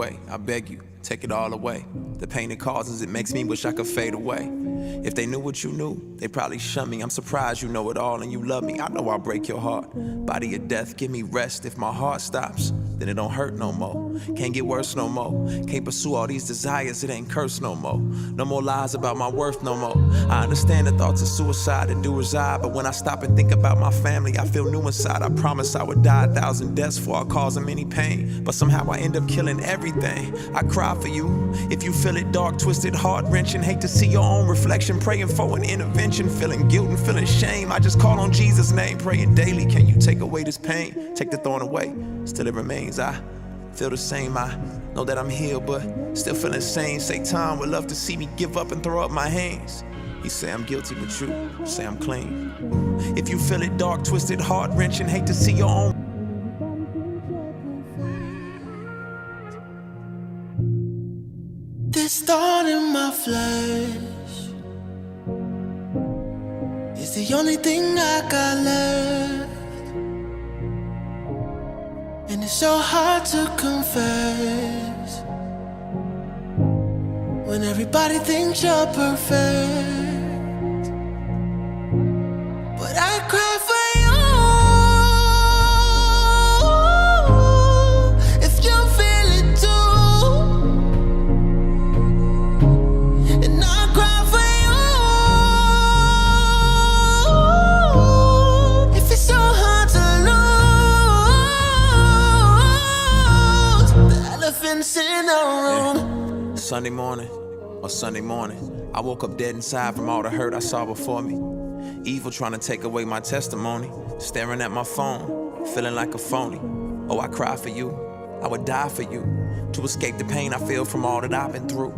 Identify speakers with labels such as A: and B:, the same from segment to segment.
A: away. I beg you, take it all away. The pain it causes, it makes me wish I could fade away. If they knew what you knew, they probably shun me. I'm surprised you know it all and you love me. I know I'll break your heart. Body of death, give me rest. If my heart stops, then it don't hurt no more. Can't get worse no more. Can't pursue all these desires, it ain't cursed no more. No more lies about my worth no more. I understand the thoughts of suicide that do reside, but when I stop and think about my family, I feel new inside. I promise I would die 1,000 deaths before I cause them any pain, but somehow I end up killing everything. I cry for you. If you feel it dark, twisted, heart-wrenching, hate to see your own reflection, praying for an intervention, feeling guilt and feeling shame. I just call on Jesus' name, praying daily, can you take away this pain? Take the thorn away, still it remains. I feel the same, I know that I'm healed, but still feeling sane. Satan would love to see me give up and throw up my hands. He say I'm guilty, but you say I'm clean. If you feel it dark, twisted, heart-wrenching, hate to see your own.
B: This thorn in my flesh is the only thing I got left, and it's so hard to confess when everybody thinks you're perfect. But I cry for you if you feel it too, and I cry for you if it's so hard to lose the elephants in the room.
A: Sunday morning, I woke up dead inside from all the hurt I saw before me. Evil trying to take away my testimony, staring at my phone, feeling like a phony. Oh, I cry for you, I would die for you, to escape the pain I feel from all that I've been through.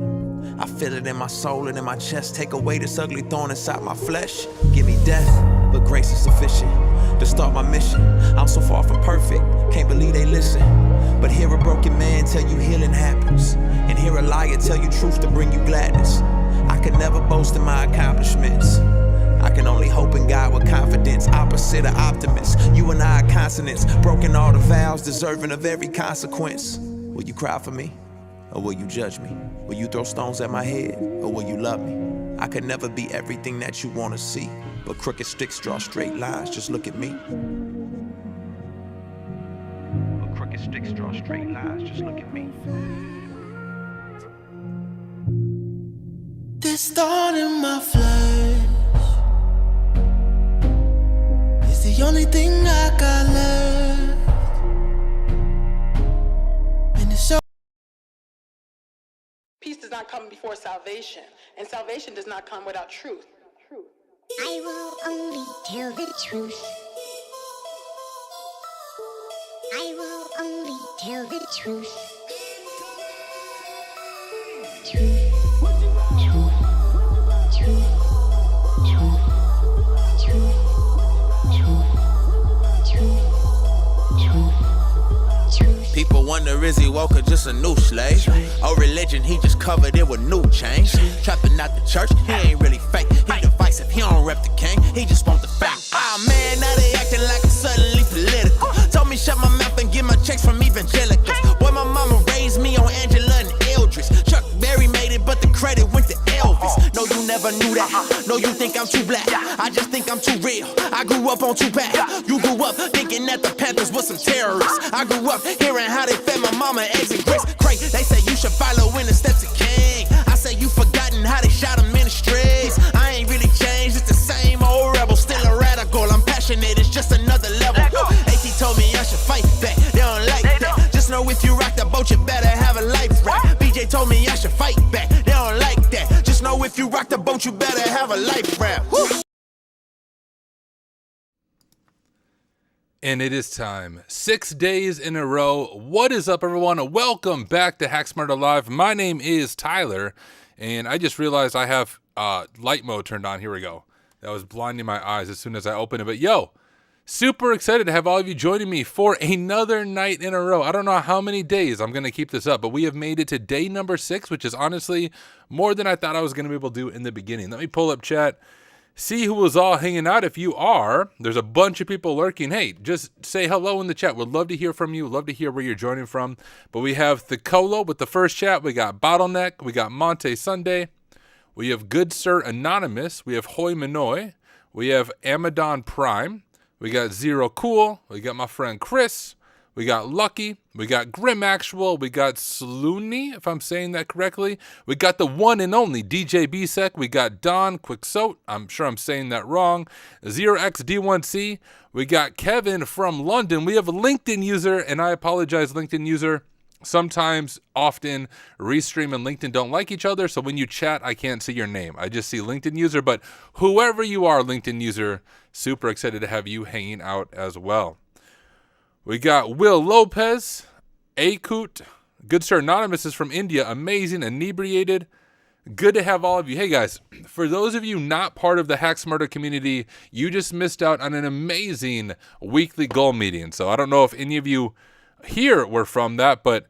A: I feel it in my soul and in my chest, take away this ugly thorn inside my flesh. Give me death, but grace is sufficient to start my mission. I'm so far from perfect, can't believe they listen. But hear a broken man tell you healing happens, and hear a liar tell you truth to bring you gladness. I can never boast in my accomplishments, I can only hope in God with confidence, opposite of optimists. You and I are consonants, broken all the vows, deserving of every consequence. Will you cry for me, or will you judge me? Will you throw stones at my head, or will you love me? I could never be everything that you want to see, but crooked sticks draw straight lines, just look at me. But crooked sticks draw straight lines, just look at me.
B: This thorn in my flesh is the only thing I got left, and it's so.
C: Peace does not come before salvation, and salvation does not come without truth.
D: I will only tell the truth. I will only tell the truth. Truth.
A: People wonder, is he woke or just a new slave? Oh, religion, he just covered it with new change. Trapping out the church, he ain't really fake. He divisive, he don't rep the king, he just want the fame. Ah man, now they acting like it's suddenly political. Told me shut my mouth and get my checks from evangelicals. Boy, my mama raised me on Angela and Eldridge. Chuck Berry made it, but the credit went to Elvis. No, you never knew that. No, you think I'm too black. I just think I'm too real. I grew up on Tupac. You grew up thinking that the Panthers were some terrorists. I grew up hearing how they fed my mama eggs and grits. Craig, they say you should follow in the steps of King. I say you forgotten how they shot him in the streets. I ain't really changed, it's the same old rebel. Still a radical, I'm passionate, it's just another level. AT told me I should fight back, they don't like that. Just know if you rock the boat, you better have a life raft. BJ told me I should fight back, they don't like that. Just know if you rock the boat, you better have a life raft.
E: And it is time. 6 days in a row. What is up, everyone? Welcome back to Hack Smarter Live. My name is Tyler, and I just realized I have light mode turned on. Here we go. That was blinding my eyes as soon as I opened it. But yo, super excited to have all of you joining me for another night in a row. I don't know how many days I'm going to keep this up, but we have made it to day number 6, which is honestly more than I thought I was going to be able to do in the beginning. Let me pull up chat. see who was all hanging out. If you are, there's a bunch of people lurking. Hey, just say hello in the chat. We'd love to hear from you. Love to hear where you're joining from. But we have Thicolo with the first chat. We got Bottleneck. We got Monte Sunday. We have Good Sir Anonymous. We have Hoy Minoy. We have Amadon Prime. We got Zero Cool. We got my friend Chris. We got Lucky. We got Grim Actual. We got Slooney, if I'm saying that correctly. We got the one and only DJ Bsec. We got Don Quicksoat. I'm sure I'm saying that wrong. 0xD1C. We got Kevin from London. We have a LinkedIn user, and I apologize, LinkedIn user. Sometimes, often, Restream and LinkedIn don't like each other, so when you chat, I can't see your name. I just see LinkedIn user, but whoever you are, LinkedIn user, super excited to have you hanging out as well. We got Will Lopez, Akut, Good Sir Anonymous is from India, amazing, inebriated. Good to have all of you. Hey guys, for those of you not part of the Hack Smarter community, you just missed out on an amazing weekly goal meeting. So I don't know if any of you here were from that, but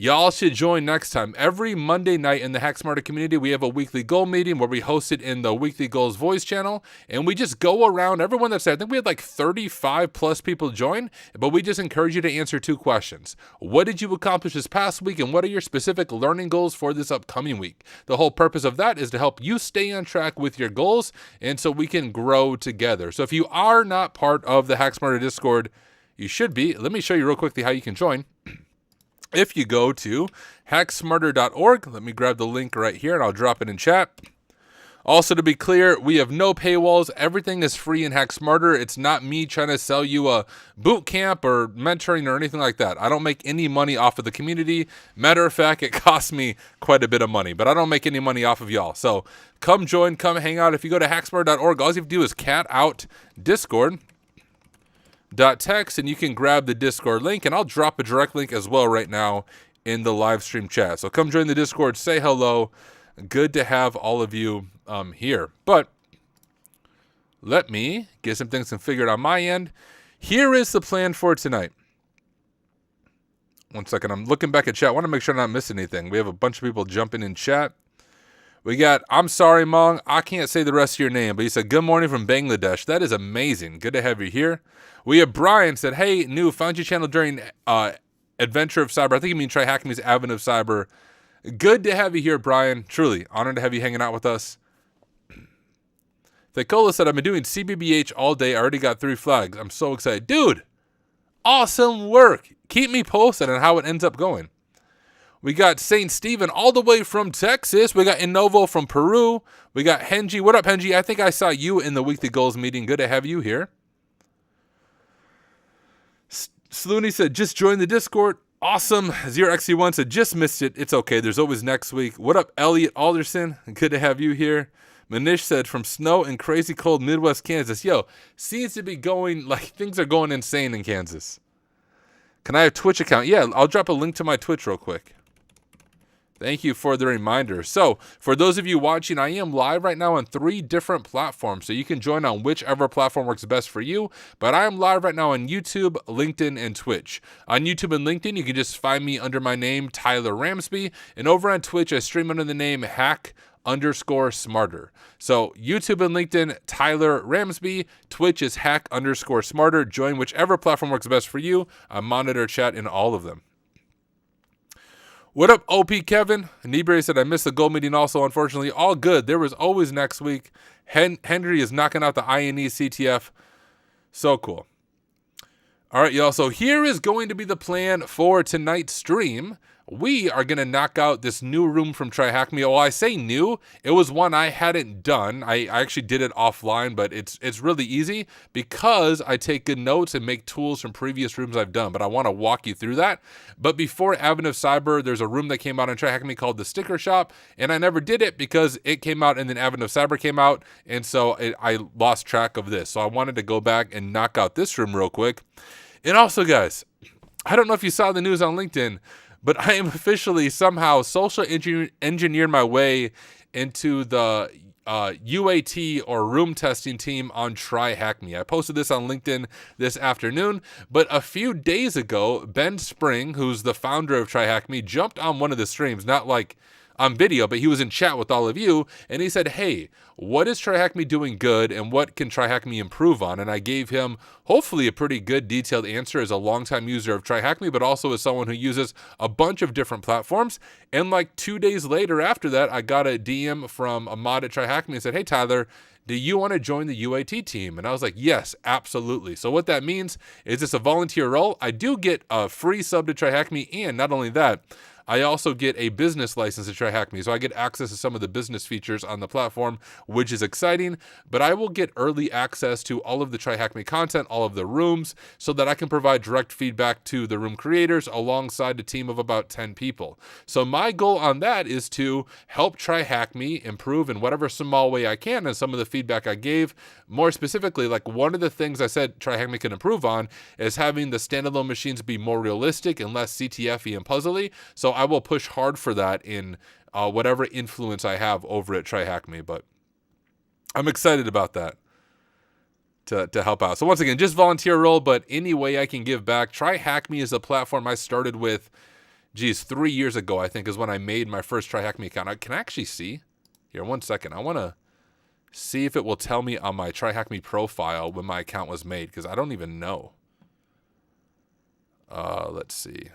E: y'all should join next time. Every Monday night in the Hack Smarter community, we have a weekly goal meeting where we host it in the Weekly Goals voice channel, and we just go around everyone that's there. I think we had like 35 plus people join, but we just encourage you to answer 2 questions. What did you accomplish this past week, and what are your specific learning goals for this upcoming week? The whole purpose of that is to help you stay on track with your goals, and so we can grow together. So if you are not part of the Hack Smarter Discord, you should be. Let me show you real quickly how you can join. If you go to hacksmarter.org, let me grab the link right here and I'll drop it in chat. Also, to be clear, we have no paywalls. Everything is free in Hack Smarter. It's not me trying to sell you a boot camp or mentoring or anything like that. I don't make any money off of the community. Matter of fact, it costs me quite a bit of money, but I don't make any money off of y'all. So come join, come hang out. If you go to hacksmarter.org, all you have to do is cat out Discord. .text and you can grab the Discord link, and I'll drop a direct link as well right now in the live stream chat. So come join the Discord, say hello. Good to have all of you here. But let me get some things configured on my end. Here is the plan for tonight. One second, I'm looking back at chat. I want to make sure I'm not missing anything. We have a bunch of people jumping in chat. We got, I'm sorry, Mong, I can't say the rest of your name, but he said, good morning from Bangladesh. That is amazing. Good to have you here. We have Brian said, hey, new, found your channel during Adventure of Cyber. I think you mean TryHackMe's Advent of Cyber. Good to have you here, Brian. Truly, honored to have you hanging out with us. Thicola said, I've been doing CBBH all day. I already got 3 flags. I'm so excited. Dude, awesome work. Keep me posted on how it ends up going. We got St. Stephen all the way from Texas. We got Innovo from Peru. We got Henji. What up, Henji? I think I saw you in the Weekly Goals meeting. Good to have you here. Slooney said, just join the Discord. Awesome. 0xc1 said, just missed it. It's okay. There's always next week. What up, Elliot Alderson? Good to have you here. Manish said, from snow and crazy cold Midwest Kansas. Yo, seems to be going, like, things are going insane in Kansas. Can I have a Twitch account? Yeah, I'll drop a link to my Twitch real quick. Thank you for the reminder. So, for those of you watching, I am live right now on 3 different platforms, so you can join on whichever platform works best for you. But I am live right now on YouTube, LinkedIn, and Twitch. On YouTube and LinkedIn, you can just find me under my name, Tyler Ramsbey. And over on Twitch, I stream under the name Hack_Smarter. So, YouTube and LinkedIn, Tyler Ramsbey. Twitch is Hack_Smarter. Join whichever platform works best for you. I monitor chat in all of them. What up, OP Kevin? Inebriated said, I missed the goal meeting also, unfortunately. All good. There was always next week. Henry is knocking out the INE CTF. So cool. All right, y'all. So here is going to be the plan for tonight's stream. We are going to knock out this new room from TryHackMe. Well, I say new. It was one I hadn't done. I actually did it offline, but it's really easy because I take good notes and make tools from previous rooms I've done. But I want to walk you through that. But before Advent of Cyber, there's a room that came out on TryHackMe called the Sticker Shop, and I never did it because it came out and then Advent of Cyber came out, and so I lost track of this. So I wanted to go back and knock out this room real quick. And also, guys, I don't know if you saw the news on LinkedIn, but I am officially somehow social engineered my way into the UAT or room testing team on TryHackMe. I posted this on LinkedIn this afternoon, but a few days ago, Ben Spring, who's the founder of TryHackMe, jumped on one of the streams, not like on video, but he was in chat with all of you, and he said, hey, what is TryHackMe doing good, and what can TryHackMe improve on? And I gave him, hopefully, a pretty good detailed answer as a longtime user of TryHackMe, but also as someone who uses a bunch of different platforms. And like 2 days later after that, I got a DM from a mod at TryHackMe and said, hey, Tyler, do you want to join the UAT team? And I was like, yes, absolutely. So what that means is it's a volunteer role. I do get a free sub to TryHackMe, and not only that, I also get a business license to TryHackMe, so I get access to some of the business features on the platform, which is exciting, but I will get early access to all of the TryHackMe content, all of the rooms, so that I can provide direct feedback to the room creators alongside a team of about 10 people. So my goal on that is to help TryHackMe improve in whatever small way I can, and some of the feedback I gave, more specifically, like one of the things I said TryHackMe can improve on is having the standalone machines be more realistic and less CTF-y and puzzly, so I will push hard for that in whatever influence I have over at TryHackMe, but I'm excited about that to help out. So once again, just volunteer role, but any way I can give back. TryHackMe is a platform I started with, 3 years ago, I think, is when I made my first TryHackMe account. I can actually see, here, 1 second. I want to see if it will tell me on my TryHackMe profile when my account was made, because I don't even know. Let's see.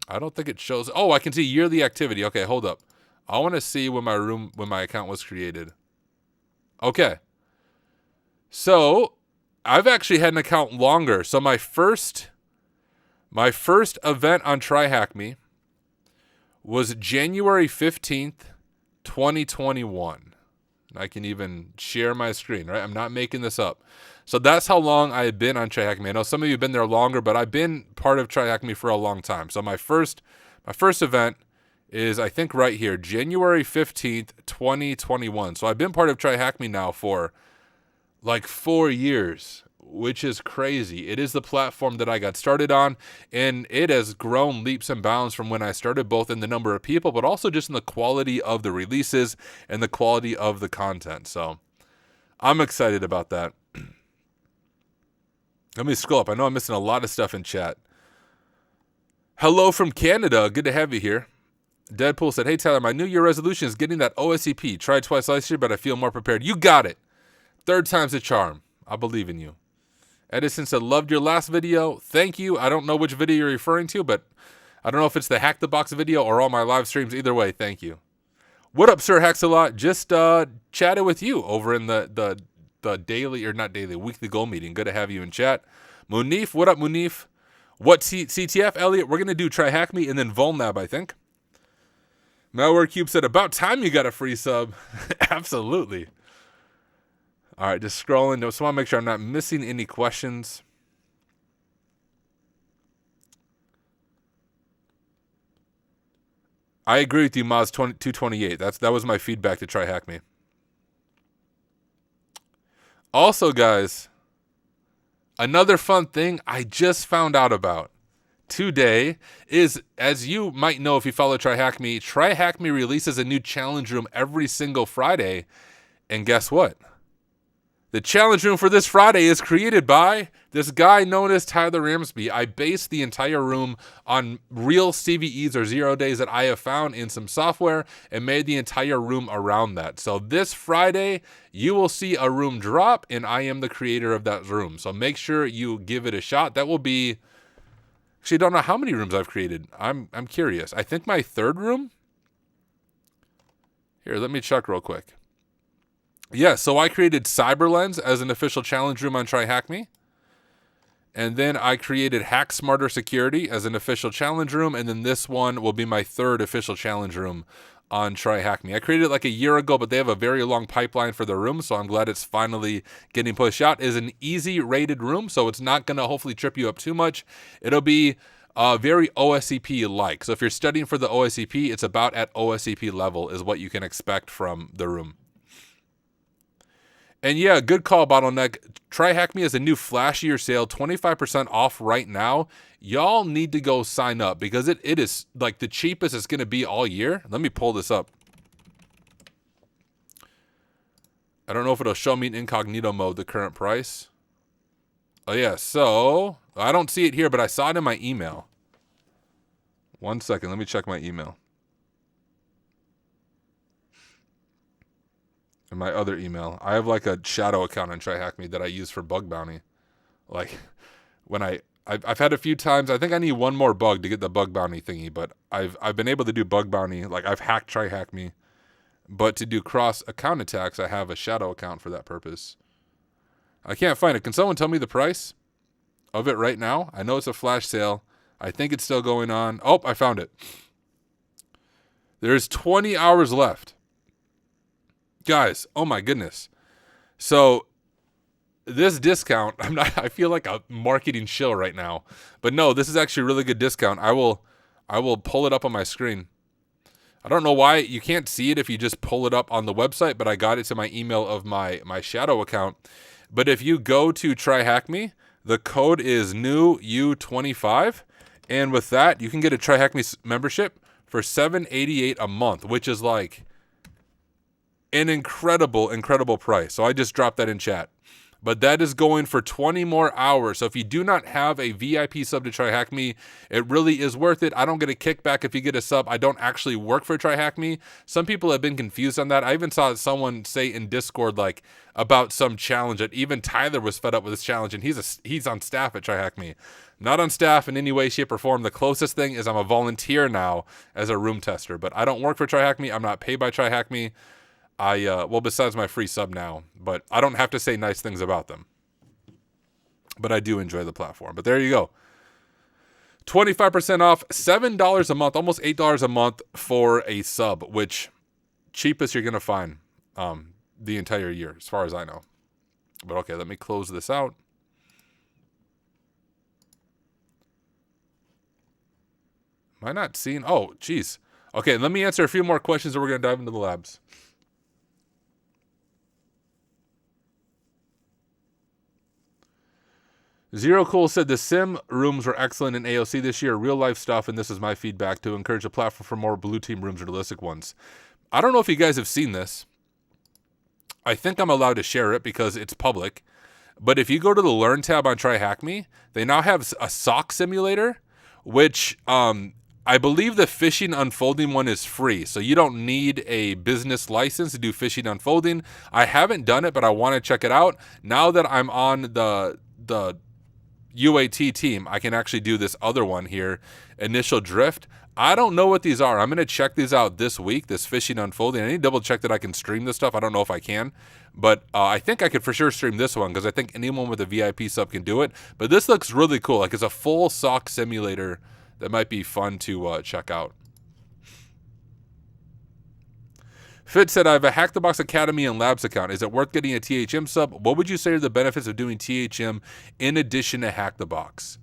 E: I don't think it shows. Oh, I can see yearly activity. Okay, hold up. I want to see when my account was created. Okay. So I've actually had an account longer. So my first event on TryHackMe was January 15th, 2021. I can even share my screen, right? I'm not making this up. So that's how long I had been on TryHackMe. I know some of you have been there longer, but I've been part of TryHackMe for a long time. So my first event is, I think, right here, January 15th, 2021. So I've been part of TryHackMe now for like 4 years, which is crazy. It is the platform that I got started on, and it has grown leaps and bounds from when I started, both in the number of people, but also just in the quality of the releases and the quality of the content. So I'm excited about that. Let me scroll up. I know I'm missing a lot of stuff in chat. Hello from Canada. Good to have you here. Deadpool said, hey, Tyler, my New Year resolution is getting that OSCP. Tried twice last year, but I feel more prepared. You got it. 3rd time's a charm. I believe in you. Edison said, loved your last video. Thank you. I don't know which video you're referring to, but I don't know if it's the Hack the Box video or all my live streams. Either way, thank you. What up, Sir Hacks-a-Lot? Just chatted with you over in the daily, or not daily, weekly goal meeting. Good to have you in chat. Munif, what up, Munif? What CTF, Elliot? We're going to do TryHackMe and then Vulnlab, I think. Malware Cube said, about time you got a free sub. Absolutely. All right, just scrolling. Just want to make sure I'm not missing any questions. I agree with you, Moz 228. That was my feedback to TryHackMe. Also, guys, another fun thing I just found out about today is, as you might know if you follow TryHackMe, TryHackMe releases a new challenge room every single Friday. And guess what? The challenge room for this Friday is created by this guy known as Tyler Ramsbey. I based the entire room on real CVEs or 0 days that I have found in some software and made the entire room around that. So this Friday, you will see a room drop, and I am the creator of that room. So make sure you give it a shot. That will be... Actually, I don't know how many rooms I've created. I'm curious. I think my 3rd room? Here, let me check real quick. Yeah, so I created CyberLens as an official challenge room on TryHackMe. And then I created Hack Smarter Security as an official challenge room. And then this one will be my 3rd official challenge room on TryHackMe. I created it like a year ago, but they have a very long pipeline for the room, so I'm glad it's finally getting pushed out. It is an easy rated room, so it's not going to hopefully trip you up too much. It'll be very OSCP-like. So if you're studying for the OSCP, it's about at OSCP level is what you can expect from the room. And yeah, good call, Bottleneck. TryHackMe has a new flashier sale, 25% off right now. Y'all need to go sign up because it is like the cheapest it's going to be all year. Let me pull this up. I don't know if it'll show me in incognito mode the current price. Oh yeah, so I don't see it here, but I saw it in my email. 1 second. Let me check my email. And my other email. I have like a shadow account on TryHackMe that I use for bug bounty. Like when I've had a few times. I think I need one more bug to get the bug bounty thingy, but I've been able to do bug bounty. Like I've hacked TryHackMe, but to do cross account attacks, I have a shadow account for that purpose. I can't find it. Can someone tell me the price of it right now? I know it's a flash sale. I think it's still going on. Oh, I found it. There's 20 hours left. Guys, oh my goodness. So this discount, I feel like a marketing shill right now. But no, this is actually a really good discount. I will pull it up on my screen. I don't know why you can't see it if you just pull it up on the website, but I got it to my email of my shadow account. But if you go to TryHackMe, the code is NEWU25, and with that, you can get a TryHackMe membership for $7.88 a month, which is like an incredible, incredible price. So I just dropped that in chat. But that is going for 20 more hours. So if you do not have a VIP sub to TryHackMe, it really is worth it. I don't get a kickback if you get a sub. I don't actually work for TryHackMe. Some people have been confused on that. I even saw someone say in Discord like about some challenge that even Tyler was fed up with this challenge, and he's on staff at TryHackMe. Not on staff in any way, shape, or form. The closest thing is I'm a volunteer now as a room tester, but I don't work for TryHackMe. I'm not paid by TryHackMe. Well, besides my free sub now, but I don't have to say nice things about them. But I do enjoy the platform. But there you go. 25% off, $7 a month, almost $8 a month for a sub, which cheapest you're going to find the entire year, as far as I know. But okay, let me close this out. Am I not seeing? Oh, geez. Okay, let me answer a few more questions and we're going to dive into the labs. Zero Cool said the sim rooms were excellent in AOC this year, real life stuff, and this is my feedback to encourage the platform for more blue team rooms or realistic ones. I don't know if you guys have seen this. I think I'm allowed to share it because it's public. But if you go to the Learn tab on TryHackMe, they now have a sock simulator, which I believe the phishing unfolding one is free. So you don't need a business license to do phishing unfolding. I haven't done it, but I want to check it out. Now that I'm on the UAT team, I can actually do this other one here, Initial Drift. I don't know what these are. I'm going to check these out this week, this phishing unfolding. I need to double check that I can stream this stuff. I don't know if I can, but I think I could for sure stream this one because I think anyone with a VIP sub can do it. But this looks really cool. Like it's a full SOC simulator that might be fun to check out. Fit said, I have a Hack the Box Academy and Labs account. Is it worth getting a THM sub? What would you say are the benefits of doing THM in addition to Hack the Box?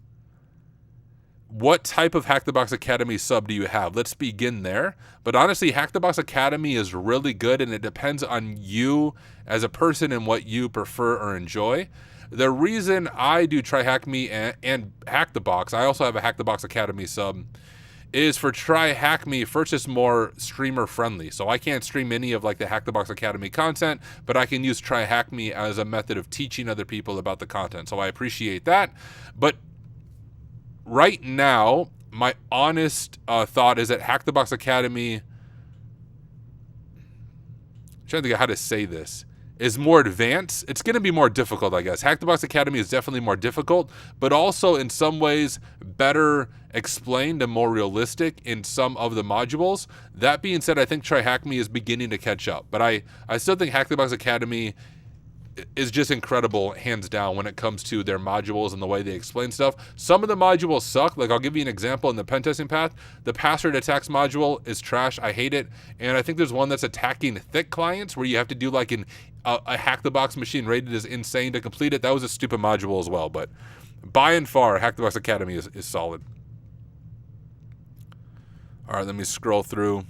E: What type of Hack the Box Academy sub do you have? Let's begin there. But honestly, Hack the Box Academy is really good, and it depends on you as a person and what you prefer or enjoy. The reason I do TryHackMe and Hack the Box, I also have a Hack the Box Academy sub, is for TryHackMe. First, it's more streamer friendly. So I can't stream any of like the Hack the Box Academy content, but I can use TryHackMe as a method of teaching other people about the content. So I appreciate that. But right now, my honest thought is that Hack the Box Academy, I'm trying to think of how to say this, is more advanced. It's going to be more difficult, I guess. Hack the Box Academy is definitely more difficult, but also in some ways better explained and more realistic in some of the modules. That being said, I think TryHackMe is beginning to catch up, but I still think Hack the Box Academy is just incredible, hands down, when it comes to their modules and the way they explain stuff. Some of the modules suck. Like, I'll give you an example in the pen testing path. The password attacks module is trash. I hate it. And I think there's one that's attacking thick clients where you have to do like a Hack the Box machine rated as insane to complete it. That was a stupid module as well. But by and far, Hack the Box Academy is solid. All right, let me scroll through.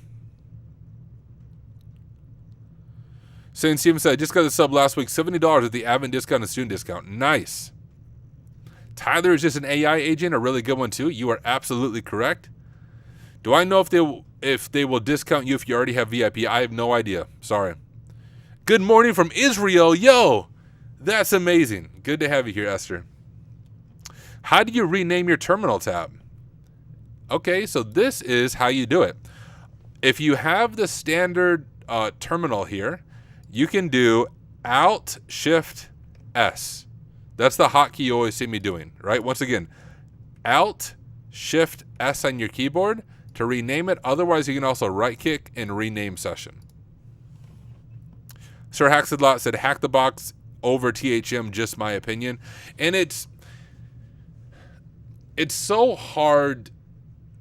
E: St. Steven said, I just got the sub last week, $70 with the Advent discount and student discount. Nice. Tyler is just an AI agent, a really good one too. You are absolutely correct. Do I know if they will discount you if you already have VIP? I have no idea. Sorry. Good morning from Israel. Yo, that's amazing. Good to have you here, Esther. How do you rename your terminal tab? Okay, so this is how you do it. If you have the standard terminal here, you can do Alt Shift S. That's the hotkey you always see me doing, right? Once again, Alt Shift S on your keyboard to rename it. Otherwise, you can also right click and rename session. Sir Hacksadlot said, hack the box over THM, just my opinion. And it's so hard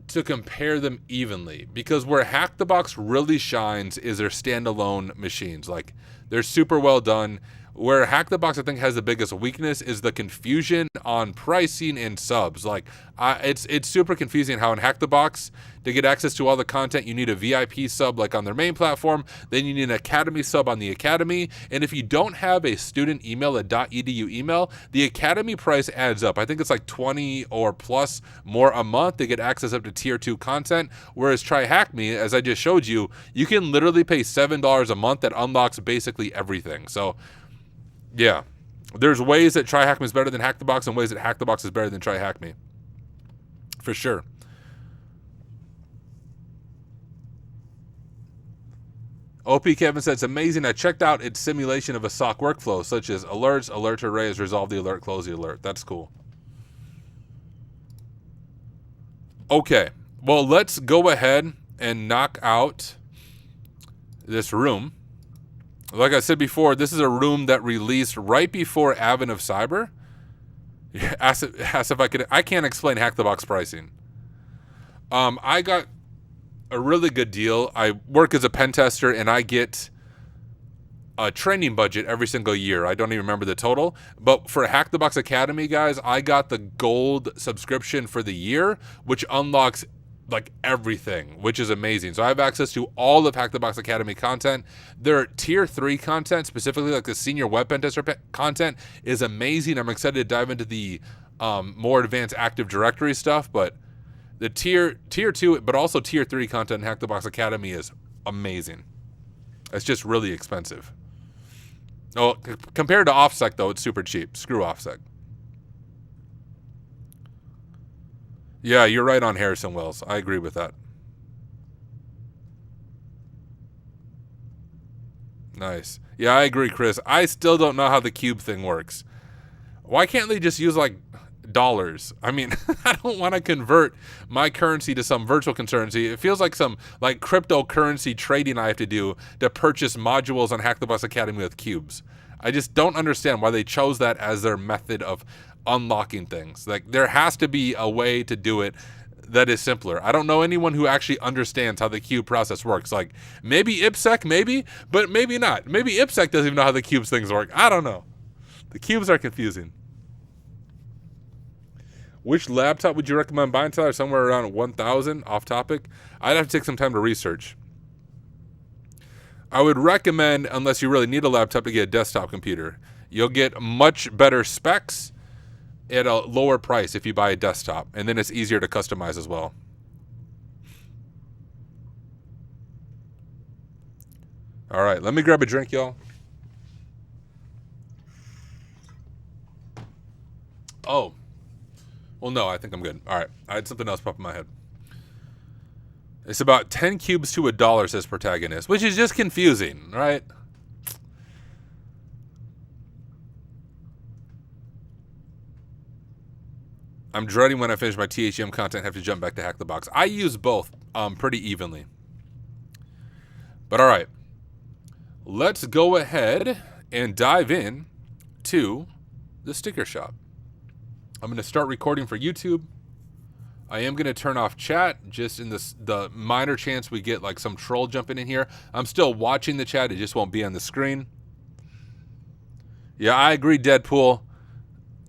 E: to compare them evenly, because where Hack the Box really shines is their standalone machines. Like, they're super well done. Where Hack the Box, I think, has the biggest weakness is the confusion on pricing and subs. Like, it's super confusing how in Hack the Box, to get access to all the content, you need a VIP sub like on their main platform. Then you need an Academy sub on the Academy. And if you don't have a student email, a .edu email, the Academy price adds up. I think it's like 20 or plus more a month to get access up to tier 2 content. Whereas TryHackMe, as I just showed you, you can literally pay $7 a month that unlocks basically everything. So, yeah, there's ways that TryHackMe is better than Hack the Box and ways that Hack the Box is better than TryHackMe. For sure. OP Kevin said, it's amazing. I checked out its simulation of a SOC workflow, such as alerts, alert arrays, resolve the alert, close the alert. That's cool. Okay, well, let's go ahead and knock out this room. Like I said before, this is a room that released right before Advent of Cyber. Ask if I could. I can't explain Hack the Box pricing. I got a really good deal. I work as a pen tester, and I get a training budget every single year. I don't even remember the total. But for Hack the Box Academy, guys, I got the gold subscription for the year, which unlocks like everything, which is amazing. So I have access to all of Hack the Box Academy content. Their tier 3 content, specifically like the senior web pen tester content, is amazing. I'm excited to dive into the more advanced Active Directory stuff, but the tier 2, but also tier 3 content in Hack the Box Academy is amazing. It's just really expensive. Oh, compared to OffSec though, it's super cheap. Screw OffSec. Yeah, you're right on Harrison Wells. I agree with that. Nice. Yeah, I agree, Chris. I still don't know how the cube thing works. Why can't they just use like dollars? I mean, I don't want to convert my currency to some virtual currency. It feels like some like cryptocurrency trading I have to do to purchase modules on Hack the Box Academy with cubes. I just don't understand why they chose that as their method of unlocking things. Like, there has to be a way to do it that is simpler. I don't know anyone who actually understands how the cube process works. Like, maybe IPSec, maybe, but maybe not. Maybe IPSec doesn't even know how the cubes things work. I don't know. The cubes are confusing. Which laptop would you recommend buying, Tyler? Somewhere around 1,000, off topic. I'd have to take some time to research. I would recommend, unless you really need a laptop, to get a desktop computer. You'll get much better specs at a lower price if you buy a desktop, and then it's easier to customize as well. All right, let me grab a drink, y'all. Oh, well, no, I think I'm good. All right, I had something else pop in my head. It's about 10 cubes to $1, says Protagonist, which is just confusing, right? I'm dreading when I finish my THM content, have to jump back to Hack the Box. I use both pretty evenly. But all right, let's go ahead and dive in to the sticker shop. I'm going to start recording for YouTube. I am going to turn off chat just in the minor chance we get like some troll jumping in here. I'm still watching the chat. It just won't be on the screen. Yeah, I agree, Deadpool.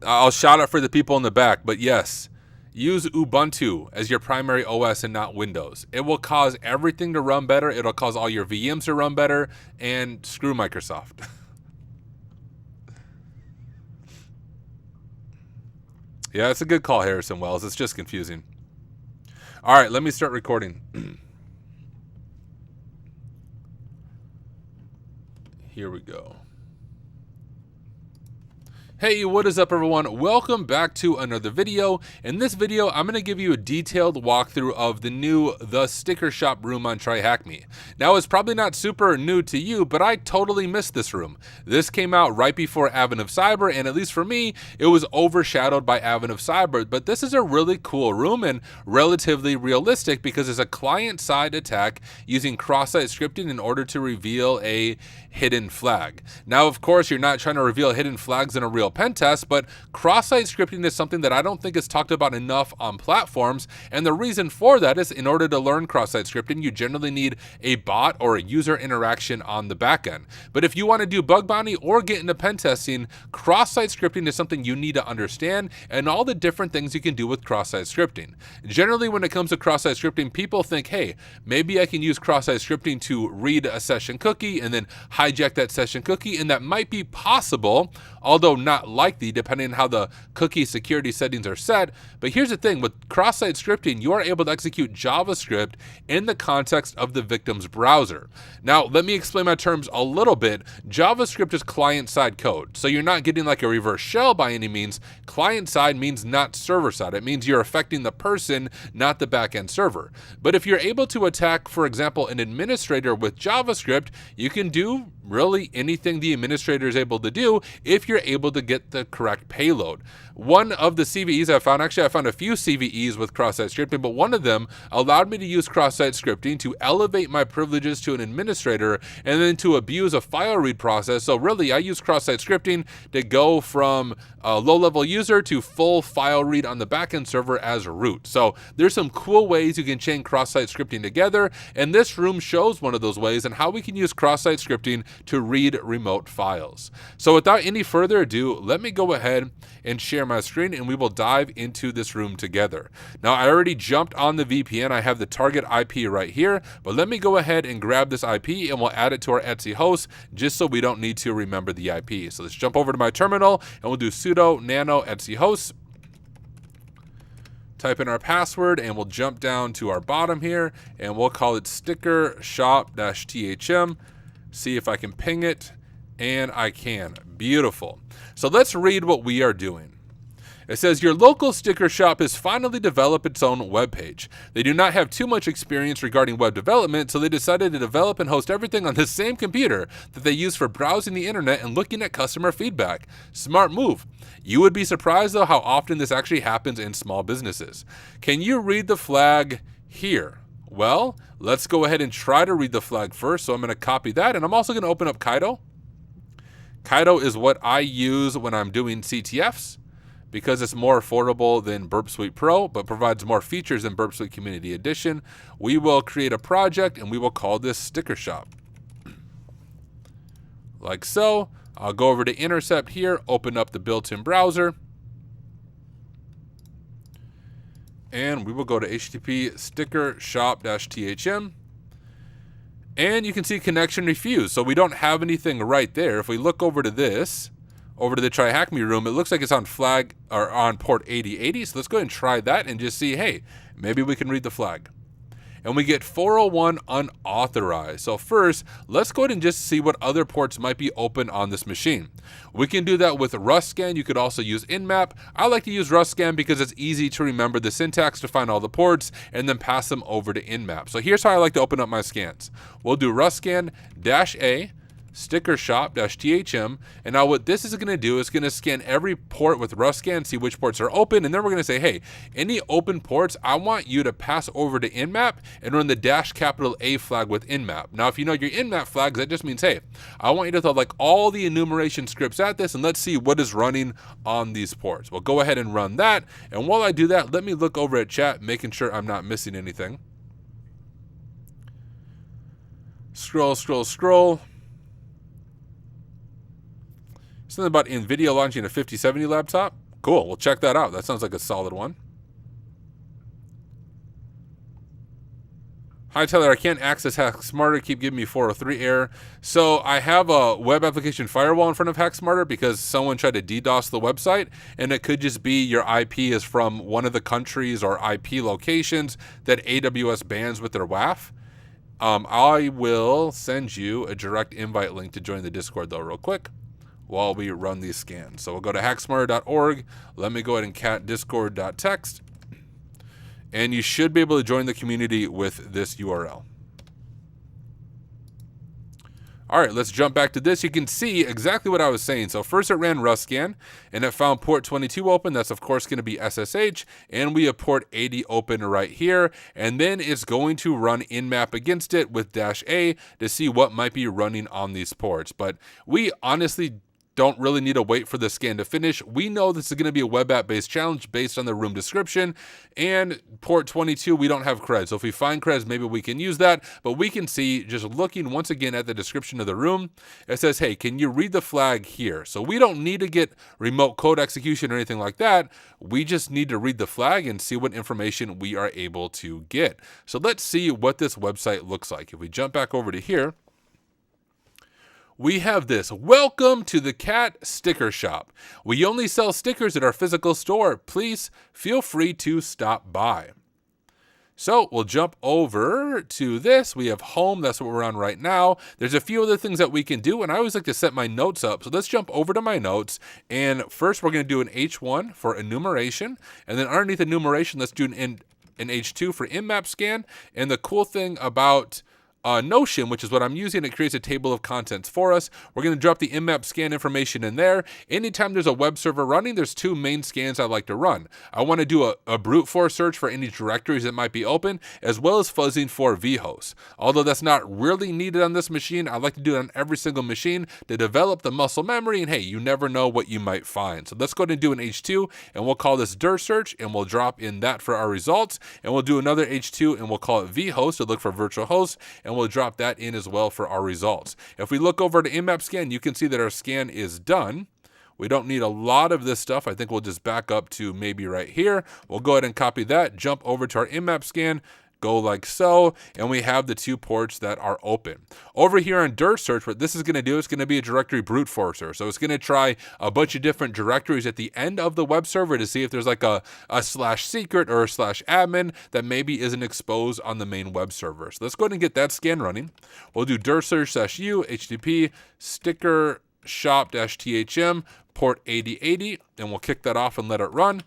E: I'll shout out for the people in the back, but yes, use Ubuntu as your primary OS and not Windows. It will cause everything to run better. It'll cause all your VMs to run better, and screw Microsoft. Yeah, it's a good call, Harrison Wells. It's just confusing. All right, let me start recording. Here we go. Hey, what is up everyone? Welcome back to another video. In this video, I'm going to give you a detailed walkthrough of the new The Sticker Shop room on TryHackMe. Now, it's probably not super new to you, but I totally missed this room. This came out right before Advent of Cyber, and at least for me, it was overshadowed by Advent of Cyber, but this is a really cool room and relatively realistic because it's a client-side attack using cross-site scripting in order to reveal a hidden flag. Now, of course, you're not trying to reveal hidden flags in a real pen test, but cross-site scripting is something that I don't think is talked about enough on platforms, and the reason for that is in order to learn cross-site scripting, you generally need a bot or a user interaction on the back end. But if you want to do bug bounty or get into pen testing, cross-site scripting is something you need to understand and all the different things you can do with cross-site scripting. Generally, when it comes to cross-site scripting, people think, hey, maybe I can use cross-site scripting to read a session cookie and then hijack that session cookie, and that might be possible, although not likely depending on how the cookie security settings are set. But here's the thing, with cross-site scripting, you are able to execute JavaScript in the context of the victim's browser. Now, let me explain my terms a little bit. JavaScript is client-side code, so you're not getting like a reverse shell by any means. Client-side means not server-side. It means you're affecting the person, not the back-end server. But if you're able to attack, for example, an administrator with JavaScript, you can do really anything the administrator is able to do if you're able to get the correct payload. One of the CVEs I found, actually I found a few CVEs with cross-site scripting, but one of them allowed me to use cross-site scripting to elevate my privileges to an administrator and then to abuse a file read process. So really, I use cross-site scripting to go from a low-level user to full file read on the backend server as root. So there's some cool ways you can chain cross-site scripting together, and this room shows one of those ways and how we can use cross-site scripting to read remote files. So without any further ado, let me go ahead and share my screen and we will dive into this room together. Now, I already jumped on the VPN. I have the target IP right here, but let me go ahead and grab this IP and we'll add it to our Etsy host just so we don't need to remember the IP. So let's jump over to my terminal and we'll do sudo nano Etsy host. Type in our password and we'll jump down to our bottom here and we'll call it sticker shop-thm. See if I can ping it, and I can. Beautiful. So let's read what we are doing. It says, your local sticker shop has finally developed its own webpage. They do not have too much experience regarding web development, so they decided to develop and host everything on the same computer that they use for browsing the internet and looking at customer feedback. Smart move. You would be surprised, though, how often this actually happens in small businesses. Can you read the flag here? Well, let's go ahead and try to read the flag first. So I'm going to copy that, and I'm also going to open up Kaido. Kaido is what I use when I'm doing CTFs because it's more affordable than Burp Suite Pro, but provides more features than Burp Suite Community Edition. We will create a project, and we will call this Sticker Shop. Like so. I'll go over to Intercept here, open up the built-in browser. And we will go to HTTP sticker shop-thm. And you can see connection refused. So we don't have anything right there. If we look over to this, over to the TryHackMe room, it looks like it's on flag or on port 8080. So let's go ahead and try that and just see, hey, maybe we can read the flag. And we get 401 unauthorized. So first, let's go ahead and just see what other ports might be open on this machine. We can do that with RustScan. You could also use Nmap. I like to use RustScan because it's easy to remember the syntax to find all the ports and then pass them over to Nmap. So here's how I like to open up my scans. We'll do RustScan-A, sticker shop-thm, and now what this is going to do is going to scan every port with RustScan, see which ports are open, and then we're going to say, hey, any open ports, I want you to pass over to Nmap and run the -A flag with Nmap. Now, if you know your Nmap flags, that just means, hey, I want you to throw like all the enumeration scripts at this, and let's see what is running on these ports. We'll go ahead and run that, and while I do that, let me look over at chat, making sure I'm not missing anything. Scroll, scroll, scroll. Something about NVIDIA launching a 5070 laptop. Cool, we'll check that out. That sounds like a solid one. Hi, Tyler. I can't access HackSmarter. Keep giving me 403 error. So I have a web application firewall in front of HackSmarter because someone tried to DDoS the website, and it could just be your IP is from one of the countries or IP locations that AWS bans with their WAF. I will send you a direct invite link to join the Discord, though, real quick. while we run these scans. So we'll go to hacksmarter.org. Let me go ahead and cat discord.txt. And you should be able to join the community with this URL. All right, let's jump back to this. You can see exactly what I was saying. So first it ran Rust scan, and it found port 22 open. That's, of course, going to be SSH. And we have port 80 open right here. And then it's going to run nmap against it with -A to see what might be running on these ports. But we honestly don't really need to wait for the scan to finish. We know this is going to be a web app based challenge based on the room description, and port 22, we don't have creds. So if we find creds, maybe we can use that, but we can see just looking once again at the description of the room, it says, hey, can you read the flag here? So we don't need to get remote code execution or anything like that. We just need to read the flag and see what information we are able to get. So let's see what this website looks like. If we jump back over to here, we have this. Welcome to the Cat Sticker Shop. We only sell stickers at our physical store. Please feel free to stop by. So we'll jump over to this. We have home. That's what we're on right now. There's a few other things that we can do, and I always like to set my notes up. So let's jump over to my notes. And first, we're going to do an H1 for enumeration. And then underneath enumeration, let's do an H2 for nmap scan. And the cool thing about Notion, which is what I'm using, it creates a table of contents for us. We're going to drop the nmap scan information in there. Anytime there's a web server running, there's two main scans I like to run. I want to do a brute force search for any directories that might be open, as well as fuzzing for vhosts. Although that's not really needed on this machine, I like to do it on every single machine to develop the muscle memory, and hey, you never know what you might find. So let's go ahead and do an H2, and we'll call this dir search, and we'll drop in that for our results, and we'll do another H2, and we'll call it vhost to look for virtual hosts, and we'll drop that in as well for our results. If we look over to nmap scan, you can see that our scan is done. We don't need a lot of this stuff. I think we'll just back up to maybe right here. We'll go ahead and copy that, jump over to our nmap scan, go like so, and we have the two ports that are open. Over here on dir search, what this is going to do is going to be a directory brute forcer. So it's going to try a bunch of different directories at the end of the web server to see if there's like a /secret or a /admin that maybe isn't exposed on the main web server. So let's go ahead and get that scan running. We'll do dir search /u http sticker shop-thm port 8080, and we'll kick that off and let it run.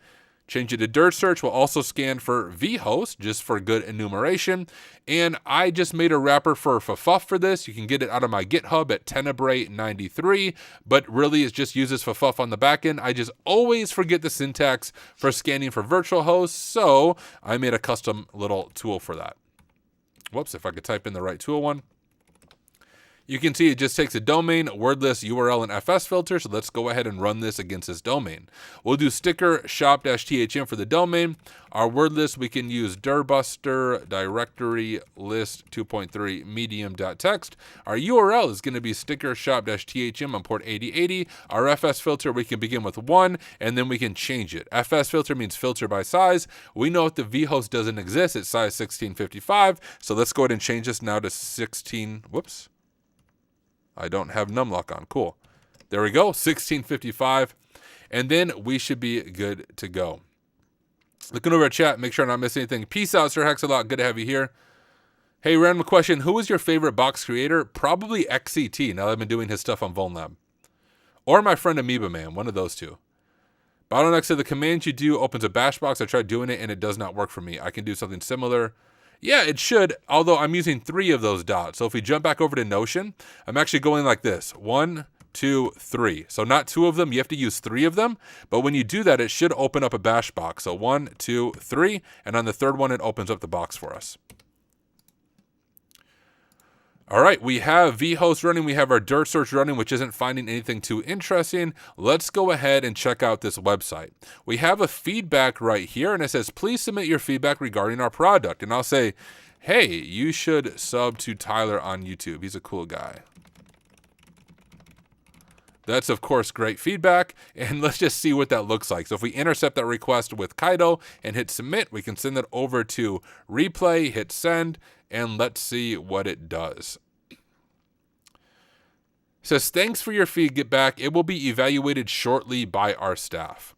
E: Change it to dir search. We'll also scan for vhost just for good enumeration. And I just made a wrapper for FFUF for this. You can get it out of my GitHub at Tenebrae93, but really it just uses FFUF on the back end. I just always forget the syntax for scanning for virtual hosts, so I made a custom little tool for that. Whoops, if I could type in the right tool one. You can see it just takes a domain, word list, URL, and FS filter. So let's go ahead and run this against this domain. We'll do sticker shop-thm for the domain. Our word list, we can use dirbuster directory list 2.3 medium.txt. Our URL is going to be sticker shop-thm on port 8080. Our FS filter, we can begin with 1, and then we can change it. FS filter means filter by size. We know if the vhost doesn't exist, it's size 1655. So let's go ahead and change this now to 16. Whoops. I don't have numlock on. Cool. There we go. 1655. And then we should be good to go. Looking over at chat, make sure I'm not missing anything. Peace out, Sir Hexalot. Good to have you here. Hey, random question. Who is your favorite box creator? Probably XCT, now that I've been doing his stuff on Vulnlab. Or my friend Amoeba Man, one of those two. Bottleneck said the command you do opens a bash box. I tried doing it and it does not work for me. I can do something similar. Yeah, it should, although I'm using 3 of those dots. So if we jump back over to Notion, I'm actually going like this. 1, 2, 3. So not 2 of them, you have to use 3 of them. But when you do that, it should open up a bash box. So 1, 2, 3. And on the third one, it opens up the box for us. All right, we have vhost running. We have our dir search running, which isn't finding anything too interesting. Let's go ahead and check out this website. We have a feedback right here, and it says, please submit your feedback regarding our product. And I'll say, hey, you should sub to Tyler on YouTube. He's a cool guy. That's, of course, great feedback, and let's just see what that looks like. So if we intercept that request with Kaido and hit submit, we can send that over to replay, hit send, and let's see what it does. It says, thanks for your feedback. It will be evaluated shortly by our staff.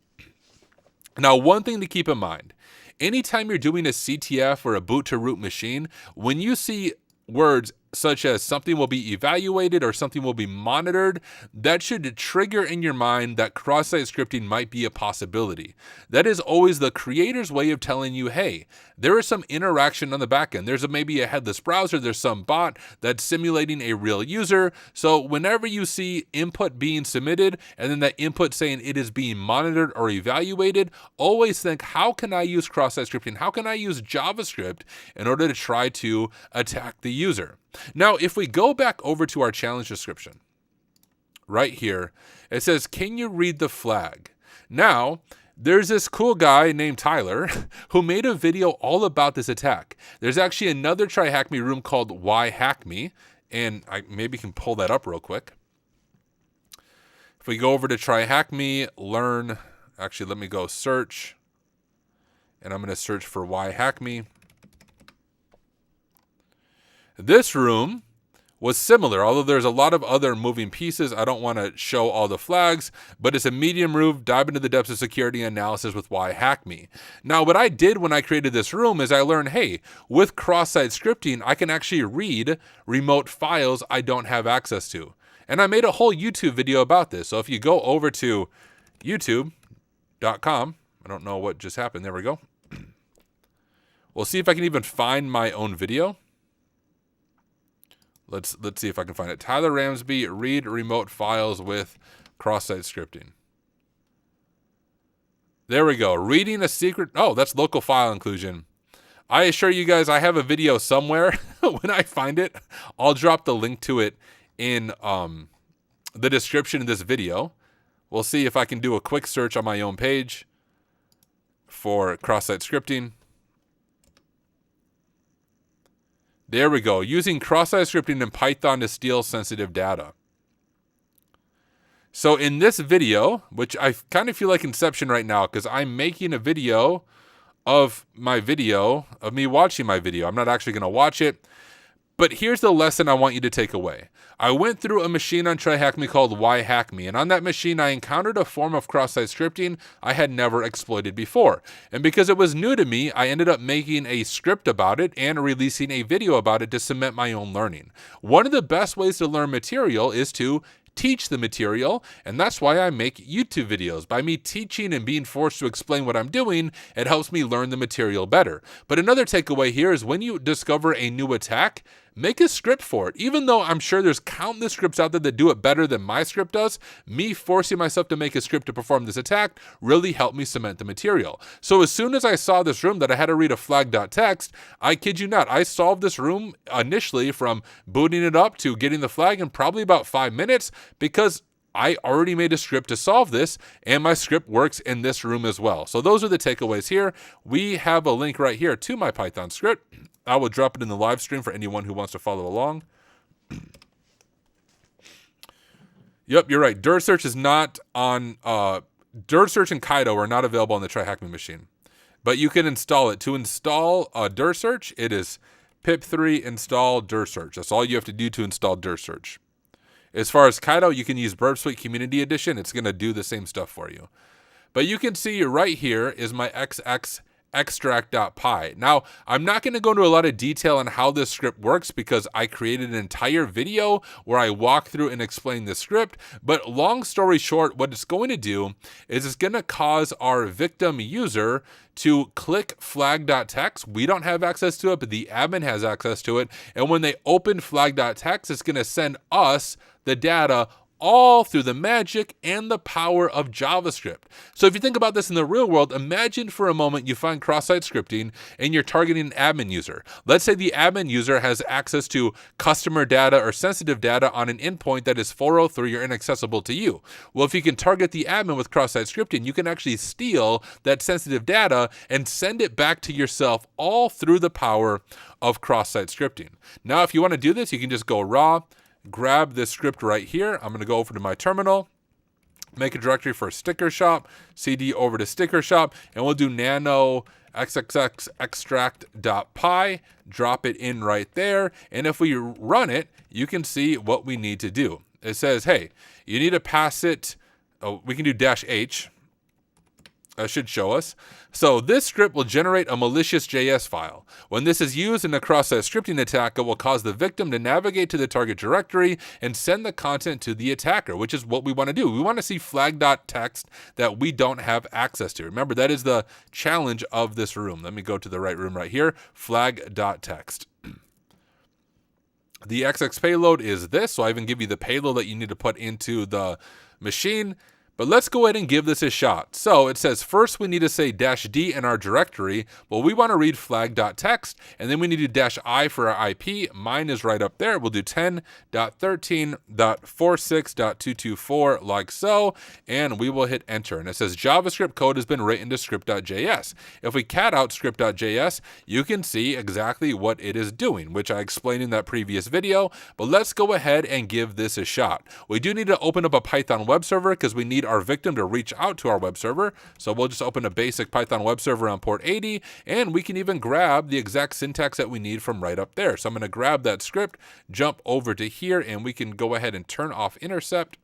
E: Now, one thing to keep in mind, anytime you're doing a CTF or a boot to root machine, when you see words such as something will be evaluated or something will be monitored, that should trigger in your mind that cross-site scripting might be a possibility. That is always the creator's way of telling you, hey, there is some interaction on the back end. There's maybe a headless browser, there's some bot that's simulating a real user. So whenever you see input being submitted and then that input saying it is being monitored or evaluated, always think, how can I use cross-site scripting? How can I use JavaScript in order to try to attack the user? Now, if we go back over to our challenge description, right here, it says, can you read the flag? Now, there's this cool guy named Tyler who made a video all about this attack. There's actually another TryHackMe room called Why Hack Me, and I maybe can pull that up real quick. If we go over to TryHackMe, learn, actually let me go search, and I'm going to search for Why Hack Me. This room was similar, although there's a lot of other moving pieces. I don't want to show all the flags, but it's a medium room, dive into the depths of security analysis with Why Hack Me. Now, what I did when I created this room is I learned, hey, with cross-site scripting, I can actually read remote files I don't have access to. And I made a whole YouTube video about this. So if you go over to youtube.com, I don't know what just happened. There we go. We'll see if I can even find my own video. Let's see if I can find it. Tyler Ramsbey, read remote files with cross-site scripting. There we go. Reading a secret. Oh, that's local file inclusion. I assure you guys, I have a video somewhere. When I find it, I'll drop the link to it in the description of this video. We'll see if I can do a quick search on my own page for cross-site scripting. There we go. Using cross-site scripting in Python to steal sensitive data. So in this video, which I kind of feel like Inception right now because I'm making a video of me watching my video. I'm not actually going to watch it. But here's the lesson I want you to take away. I went through a machine on TryHackMe called Why Hack Me, and on that machine I encountered a form of cross-site scripting I had never exploited before. And because it was new to me, I ended up making a script about it and releasing a video about it to cement my own learning. One of the best ways to learn material is to teach the material, and that's why I make YouTube videos. By me teaching and being forced to explain what I'm doing, it helps me learn the material better. But another takeaway here is when you discover a new attack, make a script for it. Even though I'm sure there's countless scripts out there that do it better than my script does, me forcing myself to make a script to perform this attack really helped me cement the material. So as soon as I saw this room that I had to read a flag.txt, I kid you not, I solved this room initially from booting it up to getting the flag in probably about 5 minutes because I already made a script to solve this, and my script works in this room as well. So those are the takeaways here. We have a link right here to my Python script. I will drop it in the live stream for anyone who wants to follow along. Yep, you're right. Dirt Search is not on, Dirt Search and Kaido are not available on the TryHackMe machine. But you can install it. To install Dirt Search, it is pip3 install Dirt Search. That's all you have to do to install Dirt Search. As far as Kaido, you can use Burp Suite Community Edition. It's going to do the same stuff for you. But you can see right here is my XX extract.py. Now, I'm not going to go into a lot of detail on how this script works because I created an entire video where I walk through and explain the script, but long story short, what it's going to do is it's going to cause our victim user to click flag.txt. We don't have access to it, but the admin has access to it, and when they open flag.txt, it's going to send us the data all through the magic and the power of JavaScript. So if you think about this in the real world, imagine for a moment you find cross-site scripting and you're targeting an admin user. Let's say the admin user has access to customer data or sensitive data on an endpoint that is 403 or inaccessible to you. Well, if you can target the admin with cross-site scripting, you can actually steal that sensitive data and send it back to yourself all through the power of cross-site scripting. Now, if you want to do this, you can just go raw, grab this script right here. I'm going to go over to my terminal, make a directory for sticker shop, cd over to sticker shop, and we'll do nano xxx extract.py, drop it in right there. And if we run it, you can see what we need to do. It says, hey, you need to pass it. Oh, we can do -h. should show us. So this script will generate a malicious JS file. When this is used in a cross-site scripting attack, it will cause the victim to navigate to the target directory and send the content to the attacker, which is what we want to do. We want to see flag.txt that we don't have access to. Remember, that is the challenge of this room. Let me go to the right room right here, flag.txt. The XX payload is this, so I even give you the payload that you need to put into the machine. But let's go ahead and give this a shot. So it says first we need to say -d in our directory. Well, we want to read flag.txt, and then we need to do -i for our IP. Mine is right up there. We'll do 10.13.46.224 like so, and we will hit enter. And it says JavaScript code has been written to script.js. If we cat out script.js, you can see exactly what it is doing, which I explained in that previous video. But let's go ahead and give this a shot. We do need to open up a Python web server because we need our victim to reach out to our web server. So we'll just open a basic Python web server on port 80, and we can even grab the exact syntax that we need from right up there. So I'm going to grab that script, jump over to here, and we can go ahead and turn off intercept.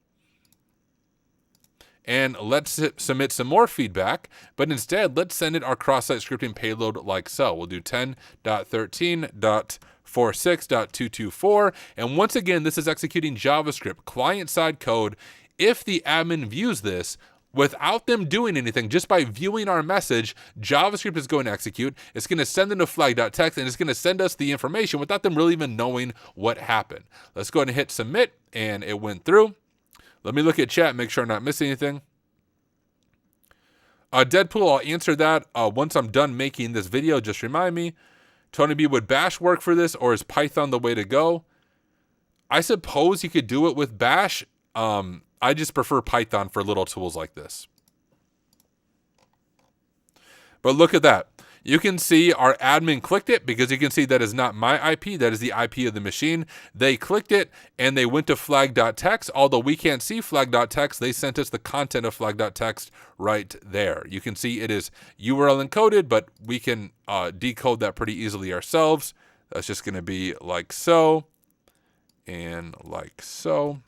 E: And let's submit some more feedback, but instead let's send it our cross-site scripting payload like so. We'll do 10.13.46.224, and once again, this is executing JavaScript client-side code. If the admin views this, without them doing anything, just by viewing our message, JavaScript is going to execute. It's going to send them to flag.txt, and it's going to send us the information without them really even knowing what happened. Let's go ahead and hit submit, and it went through. Let me look at chat, make sure I'm not missing anything. Deadpool, I'll answer that once I'm done making this video. Just remind me. Tony B, would Bash work for this, or is Python the way to go? I suppose you could do it with Bash. I just prefer Python for little tools like this. But look at that. You can see our admin clicked it because you can see that is not my IP. That is the IP of the machine. They clicked it and they went to flag.txt. Although we can't see flag.txt, they sent us the content of flag.txt right there. You can see it is URL encoded, but we can decode that pretty easily ourselves. That's just going to be like so and like so.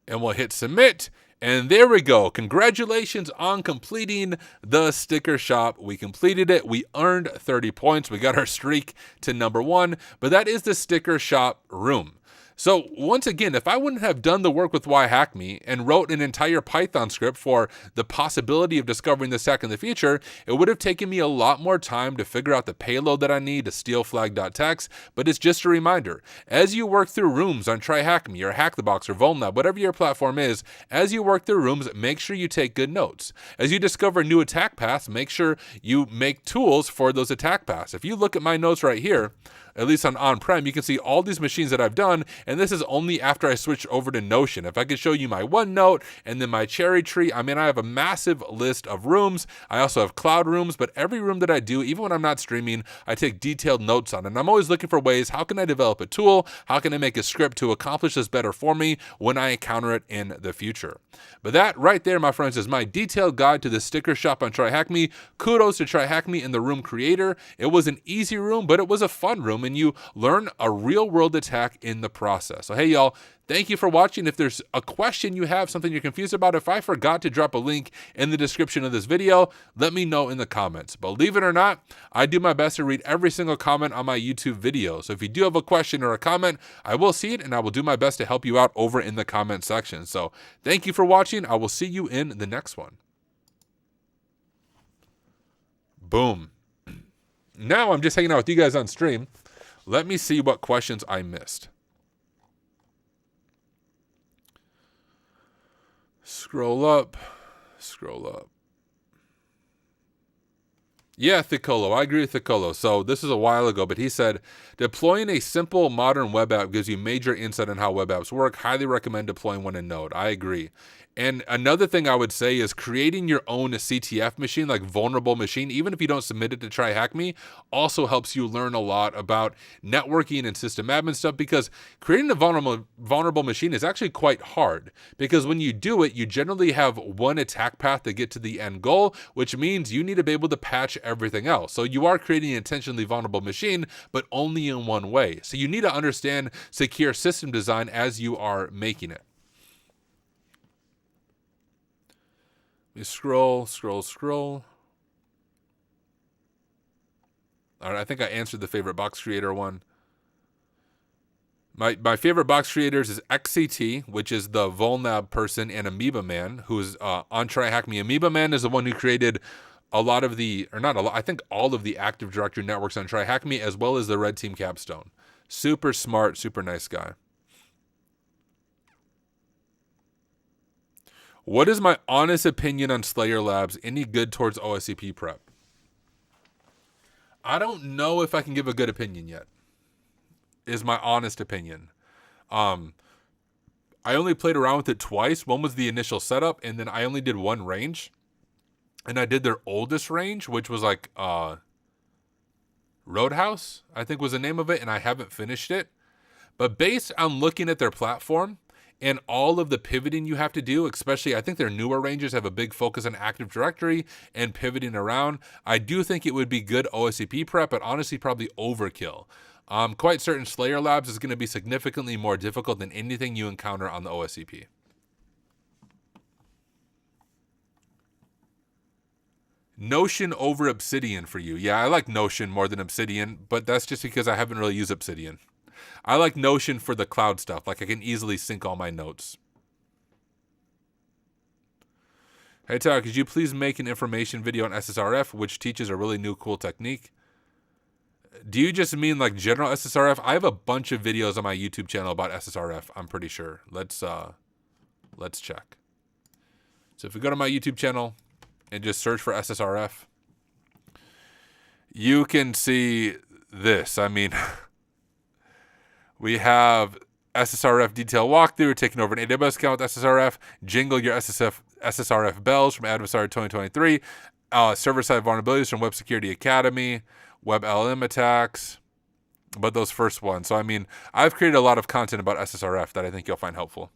E: And we'll hit submit, and there we go. Congratulations on completing the sticker shop. We completed it. We earned 30 points. We got our streak to #1, but that is the sticker shop room. So once again, if I wouldn't have done the work with TryHackMe and wrote an entire Python script for the possibility of discovering this hack in the future, it would have taken me a lot more time to figure out the payload that I need to steal flag.txt. But it's just a reminder, as you work through rooms on TryHackMe or Hack the Box or Vulnlab, whatever your platform is, as you work through rooms, make sure you take good notes. As you discover new attack paths, make sure you make tools for those attack paths. If you look at my notes right here, at least on-prem, you can see all these machines that I've done, and this is only after I switched over to Notion. If I could show you my OneNote and then my cherry tree, I mean, I have a massive list of rooms. I also have cloud rooms, but every room that I do, even when I'm not streaming, I take detailed notes on it. And I'm always looking for ways, how can I develop a tool? How can I make a script to accomplish this better for me when I encounter it in the future? But that right there, my friends, is my detailed guide to the sticker shop on TryHackMe. Kudos to TryHackMe and the room creator. It was an easy room, but it was a fun room, and you learn a real-world attack in the process. So hey, y'all, thank you for watching. If there's a question you have, something you're confused about, if I forgot to drop a link in the description of this video, let me know in the comments. Believe it or not, I do my best to read every single comment on my YouTube video. So if you do have a question or a comment, I will see it, and I will do my best to help you out over in the comment section. So thank you for watching. I will see you in the next one. Boom. Now I'm just hanging out with you guys on stream. Let me see what questions I missed. Scroll up. Scroll up. Yeah, Thicolo. I agree with Thicolo. So this is a while ago, but he said, deploying a simple modern web app gives you major insight on how web apps work. Highly recommend deploying one in Node. I agree. And another thing I would say is creating your own CTF machine, like vulnerable machine, even if you don't submit it to TryHackMe, also helps you learn a lot about networking and system admin stuff, because creating a vulnerable machine is actually quite hard, because when you do it, you generally have one attack path to get to the end goal, which means you need to be able to patch everything else. So you are creating an intentionally vulnerable machine, but only in one way. So you need to understand secure system design as you are making it. You scroll, scroll, scroll. All right, I think I answered the favorite box creator one. My favorite box creators is XCT, which is the Vulnlab person, and Amoeba Man, who's on TryHackMe. Amoeba Man is the one who created a lot of the, or not a lot, I think all of the Active Directory networks on TryHackMe, as well as the Red Team Capstone. Super smart, super nice guy. What is my honest opinion on Slayer Labs? Any good towards OSCP prep? I don't know if I can give a good opinion yet, is my honest opinion. I only played around with it twice. One was the initial setup, and then I only did one range. And I did their oldest range, which was like Roadhouse, I think was the name of it, and I haven't finished it. But based on looking at their platform and all of the pivoting you have to do, especially I think their newer ranges have a big focus on Active Directory and pivoting around. I do think it would be good OSCP prep, but honestly probably overkill. I'm quite certain Slayer Labs is going to be significantly more difficult than anything you encounter on the OSCP. Notion over Obsidian for you. Yeah, I like Notion more than Obsidian, but that's just because I haven't really used Obsidian. I like Notion for the cloud stuff. Like I can easily sync all my notes. Hey, Tara, could you please make an information video on SSRF, which teaches a really new cool technique? Do you just mean like general SSRF? I have a bunch of videos on my YouTube channel about SSRF, I'm pretty sure. Let's check. So if we go to my YouTube channel and just search for SSRF, you can see this. I mean, we have SSRF detail walkthrough, taking over an AWS account with SSRF, jingle your SSRF bells from Adversary 2023, server-side vulnerabilities from Web Security Academy, Web LLM attacks, but those first ones. So, I mean, I've created a lot of content about SSRF that I think you'll find helpful.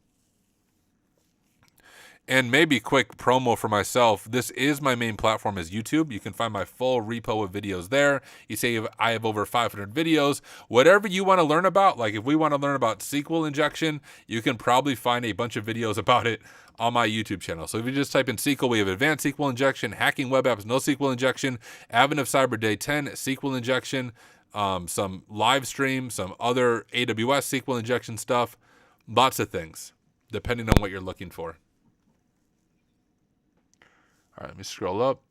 E: And maybe quick promo for myself. This is my main platform is YouTube. You can find my full repo of videos there. You say I have over 500 videos. Whatever you want to learn about, like if we want to learn about SQL injection, you can probably find a bunch of videos about it on my YouTube channel. So if you just type in SQL, we have advanced SQL injection, hacking web apps, no SQL injection, Advent of Cyber Day 10, SQL injection, some live stream, some other AWS SQL injection stuff, lots of things, depending on what you're looking for. All right, let me scroll up.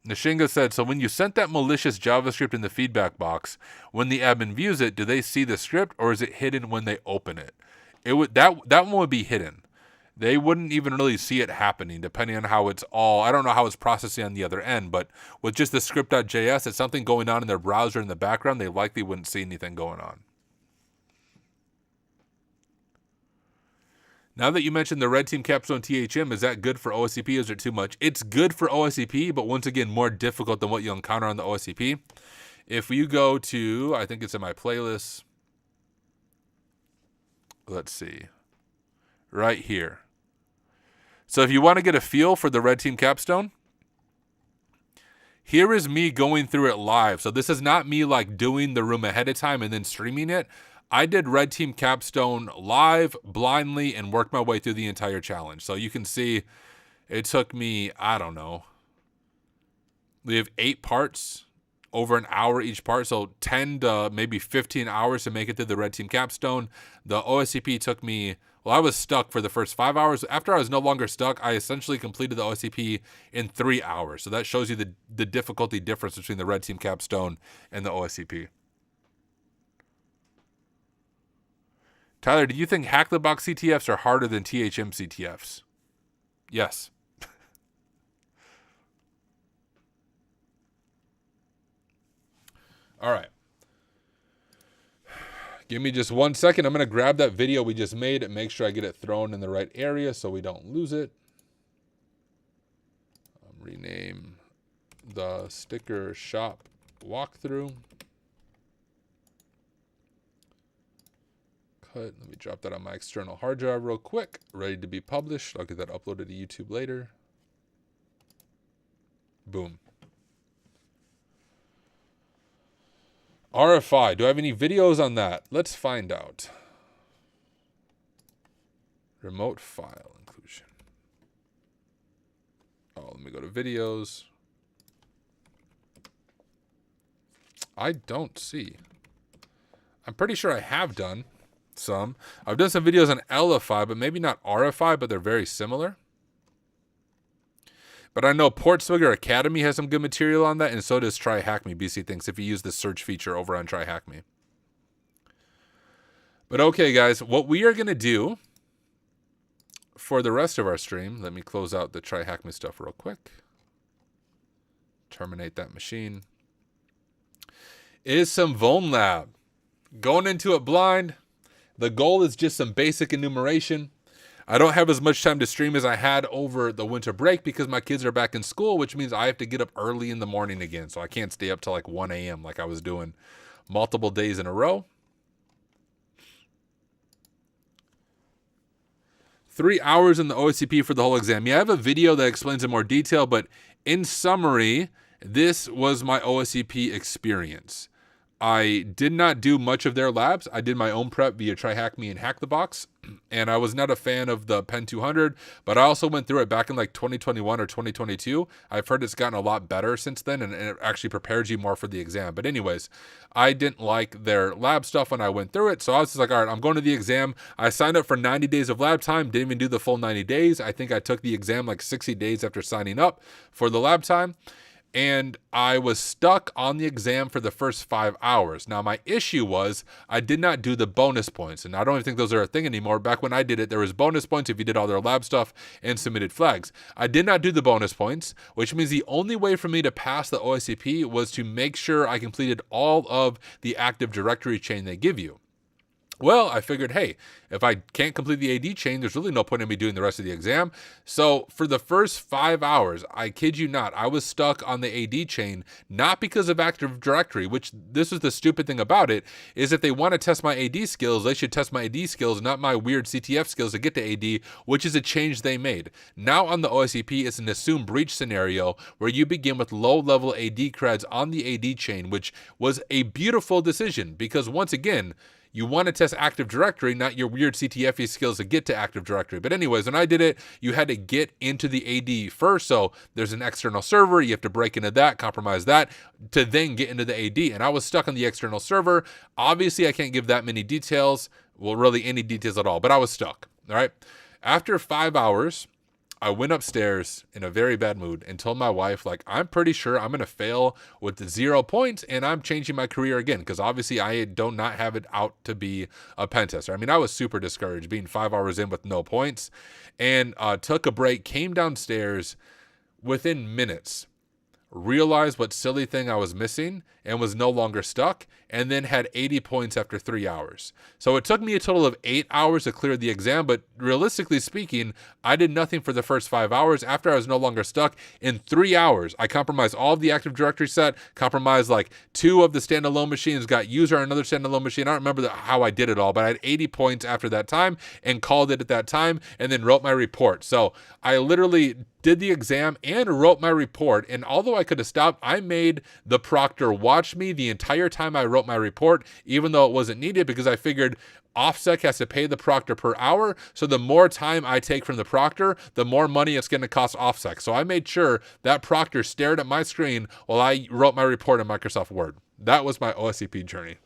E: Nishinga said, so when you sent that malicious JavaScript in the feedback box, when the admin views it, do they see the script or is it hidden when they open it? It would that one would be hidden. They wouldn't even really see it happening, depending on how it's all. I don't know how it's processing on the other end, but with just the script.js, it's something going on in their browser in the background. They likely wouldn't see anything going on. Now that you mentioned the Red Team Capstone THM, is that good for OSCP or is it too much? It's good for OSCP, but once again, more difficult than what you'll encounter on the OSCP. If you go to, I think it's in my playlist. Let's see. Right here. So if you want to get a feel for the Red Team Capstone, here is me going through it live. So this is not me like doing the room ahead of time and then streaming it. I did Red Team Capstone live, blindly, and worked my way through the entire challenge. So you can see it took me, I don't know. We have 8 parts, over an hour each part. So 10 to maybe 15 hours to make it through the Red Team Capstone. The OSCP took me, well, I was stuck for the first 5 hours. After I was no longer stuck, I essentially completed the OSCP in 3 hours. So that shows you the difficulty difference between the Red Team Capstone and the OSCP. Tyler, do you think Hack the Box CTFs are harder than THM CTFs? Yes. All right. Give me just 1 second. I'm going to grab that video we just made and make sure I get it thrown in the right area so we don't lose it. Rename the sticker shop walkthrough. Cut. Let me drop that on my external hard drive real quick. Ready to be published. I'll get that uploaded to YouTube later. Boom. RFI. Do I have any videos on that? Let's find out. Remote file inclusion. Oh, let me go to videos. I don't see. I'm pretty sure I have done some. I've done some videos on LFI, but maybe not RFI, but they're very similar. But I know Portswigger Academy has some good material on that, and so does TryHackMe, BC thinks, if you use the search feature over on TryHackMe. But okay, guys, what we are going to do for the rest of our stream, let me close out the TryHackMe stuff real quick. Terminate that machine. Is some Vulnlab. Going into it blind. The goal is just some basic enumeration. I don't have as much time to stream as I had over the winter break because my kids are back in school, which means I have to get up early in the morning again. So I can't stay up till like 1 a.m. like I was doing multiple days in a row. 3 hours in the OSCP for the whole exam. Yeah, I have a video that explains in more detail, but in summary, this was my OSCP experience. I did not do much of their labs. I did my own prep via TryHackMe and Hack the Box, and I was not a fan of the Pen 200, but I also went through it back in like 2021 or 2022. I've heard it's gotten a lot better since then, and it actually prepares you more for the exam. But anyways, I didn't like their lab stuff when I went through it, so I was just like, all right, I'm going to the exam. I signed up for 90 days of lab time, didn't even do the full 90 days. I think I took the exam like 60 days after signing up for the lab time. And I was stuck on the exam for the first 5 hours. Now, my issue was I did not do the bonus points. And I don't even think those are a thing anymore. Back when I did it, there was bonus points if you did all their lab stuff and submitted flags. I did not do the bonus points, which means the only way for me to pass the OSCP was to make sure I completed all of the Active Directory chain they give you. Well, I figured, hey, if I can't complete the AD chain, there's really no point in me doing the rest of the exam. So for the first 5 hours, I kid you not, I was stuck on the AD chain, not because of Active Directory, which this is the stupid thing about it, is if they want to test my AD skills, they should test my AD skills, not my weird CTF skills to get to AD, which is a change they made. Now on the OSCP, it's an assumed breach scenario where you begin with low-level AD creds on the AD chain, which was a beautiful decision because once again, you want to test Active Directory, not your weird CTF skills to get to Active Directory. But anyways, when I did it, you had to get into the AD first. So there's an external server. You have to break into that, compromise that, to then get into the AD. And I was stuck on the external server. Obviously, I can't give that many details. Well, really any details at all. But I was stuck. All right. After 5 hours, I went upstairs in a very bad mood and told my wife, like, I'm pretty sure I'm going to fail with the 0 points and I'm changing my career again because obviously I do not have it out to be a pen tester. I mean, I was super discouraged being 5 hours in with no points and took a break, came downstairs within minutes, realized what silly thing I was missing and was no longer stuck, and then had 80 points after 3 hours. So it took me a total of 8 hours to clear the exam, but realistically speaking, I did nothing for the first 5 hours. After I was no longer stuck, in 3 hours, I compromised all of the Active Directory set, compromised like 2 of the standalone machines, got user on another standalone machine. I don't remember how I did it all, but I had 80 points after that time and called it at that time and then wrote my report. So I literally did the exam and wrote my report, and although I could have stopped, I made the proctor watch me the entire time I wrote my report, even though it wasn't needed, because I figured OffSec has to pay the proctor per hour, so the more time I take from the proctor, the more money it's going to cost OffSec. So I made sure that proctor stared at my screen while I wrote my report in Microsoft Word. That was my OSCP journey.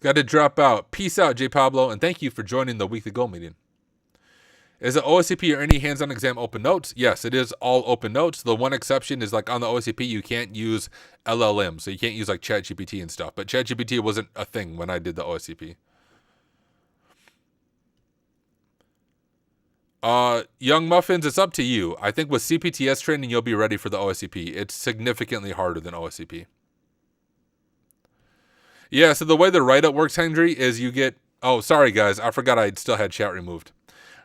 E: Got to drop out. Peace out, J. Pablo, and thank you for joining the weekly goal meeting. Is the OSCP or any hands-on exam open notes? Yes, it is all open notes. The one exception is like on the OSCP, you can't use LLM, so you can't use like ChatGPT and stuff. But ChatGPT wasn't a thing when I did the OSCP. Young Muffins, it's up to you. I think with CPTS training, you'll be ready for the OSCP. It's significantly harder than OSCP. Yeah, so the way the write-up works, Henry, is you get... Oh, sorry, guys. I forgot I still had chat removed.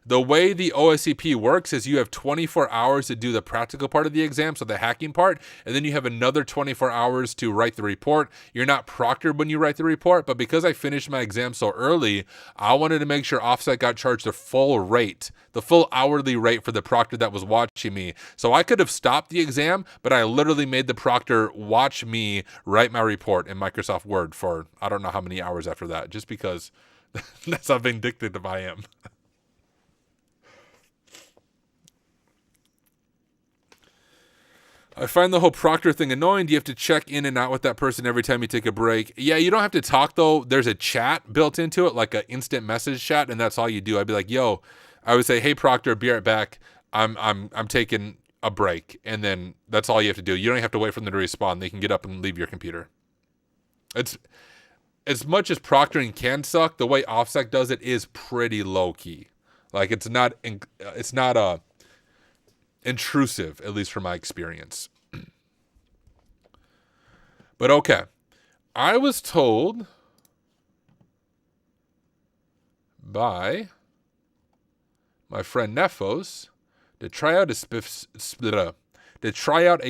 E: The way the OSCP works is you have 24 hours to do the practical part of the exam, so the hacking part, and then you have another 24 hours to write the report. You're not proctored when you write the report, but because I finished my exam so early, I wanted to make sure OffSec got charged the full rate, the full hourly rate for the proctor that was watching me. So I could have stopped the exam, but I literally made the proctor watch me write my report in Microsoft Word for I don't know how many hours after that, just because that's how vindictive I am. I find the whole proctor thing annoying. Do you have to check in and out with that person every time you take a break? Yeah, you don't have to talk, though. There's a chat built into it, like an instant message chat, and that's all you do. I'd be like, yo, I would say, hey, proctor, be right back. I'm taking a break, and then that's all you have to do. You don't have to wait for them to respond. They can get up and leave your computer. It's as much as proctoring can suck, the way OffSec does it is pretty low-key. Like, it's not intrusive, at least from my experience. But okay, I was told by my friend Nefos to try out a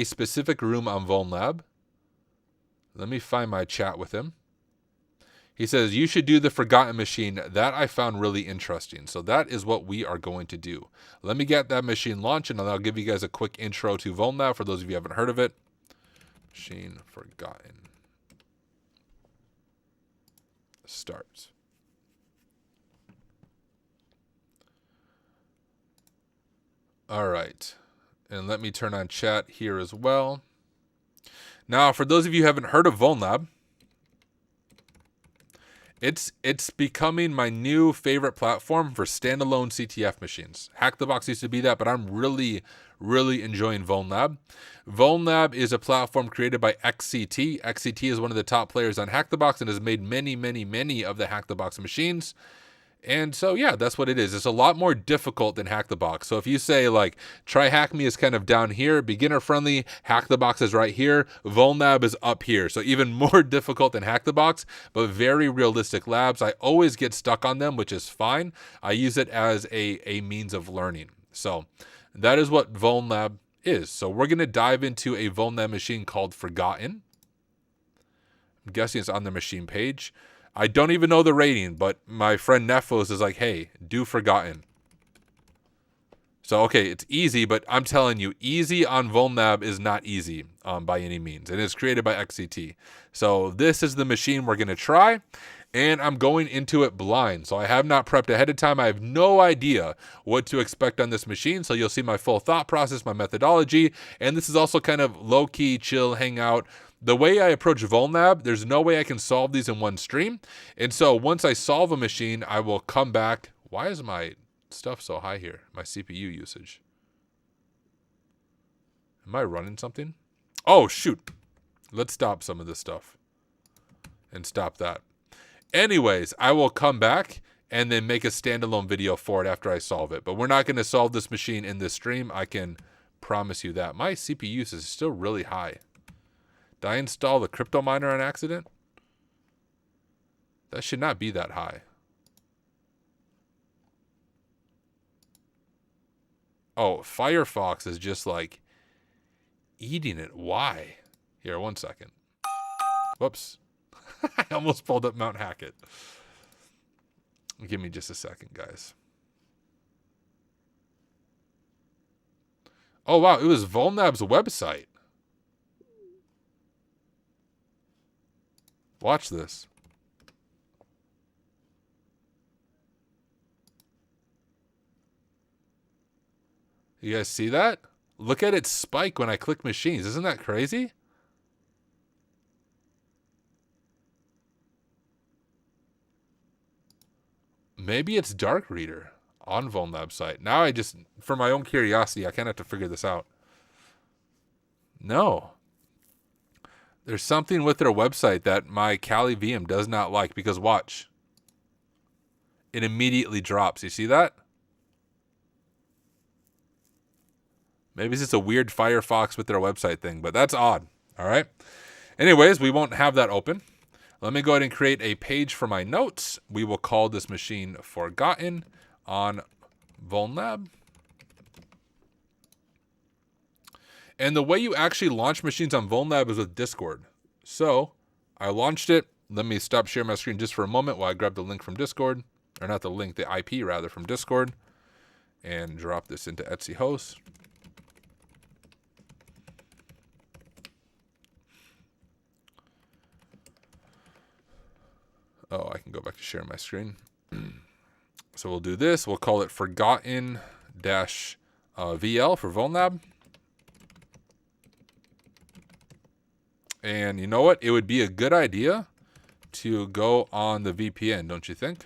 E: specific room on Vulnlab. Let me find my chat with him. He says, you should do the Forgotten machine. That I found really interesting. So that is what we are going to do. Let me get that machine launched, and I'll give you guys a quick intro to Vulnlab for those of you who haven't heard of it. Machine Forgotten. Start. All right. And let me turn on chat here as well. Now, for those of you who haven't heard of Vulnlab, it's becoming my new favorite platform for standalone CTF machines. Hack the Box used to be that, but I'm really enjoying Vulnlab. Vulnlab is a platform created by XCT. XCT is one of the top players on Hack the Box and has made many of the Hack the Box machines. And so, yeah, that's what it is. It's a lot more difficult than Hack the Box. So if you say, like, TryHackMe is kind of down here, beginner-friendly, Hack the Box is right here, Vulnlab is up here. So even more difficult than Hack the Box, but very realistic labs. I always get stuck on them, which is fine. I use it as a means of learning. So that is what Vulnlab is. So we're going to dive into a Vulnlab machine called Forgotten. I'm guessing it's on the machine page. I don't even know the rating, but my friend Nefos is like, hey, do Forgotten. So, okay, it's easy, but I'm telling you, easy on Vulnlab is not easy by any means. It is created by XCT. So this is the machine we're going to try, and I'm going into it blind. So I have not prepped ahead of time. I have no idea what to expect on this machine. So you'll see my full thought process, my methodology, and this is also kind of low-key, chill, hangout. The way I approach Vulnlab, there's no way I can solve these in one stream. And so once I solve a machine, I will come back. Why is my stuff so high here? My CPU usage. Am I running something? Oh, shoot. Let's stop some of this stuff. And stop that. Anyways, I will come back and then make a standalone video for it after I solve it. But we're not going to solve this machine in this stream. I can promise you that. My CPU usage is still really high. Did I install the crypto miner on accident? That should not be that high. Oh, Firefox is just like eating it. Why? Here, 1 second. Whoops. I almost pulled up Mount Hackett. Give me just a second, guys. Oh, wow. It was Vulnlab's website. Watch this. You guys see that? Look at it spike when I click machines. Isn't that crazy? Maybe it's Dark Reader on Vulnlab site. Now I just, for my own curiosity, I kind of have to figure this out. No. There's something with their website that my Kali VM does not like because watch. It immediately drops. You see that? Maybe it's just a weird Firefox with their website thing, but that's odd. All right. Anyways, we won't have that open. Let me go ahead and create a page for my notes. We will call this machine Forgotten on Vulnlab. And the way you actually launch machines on Vulnlab is with Discord. So I launched it. Let me stop sharing my screen just for a moment while I grab the link from Discord. Or not the link, the IP rather, from Discord. And drop this into Etsy host. Oh, I can go back to sharing my screen. So we'll do this. We'll call it Forgotten-VL for Vulnlab. And you know what? It would be a good idea to go on the VPN, don't you think?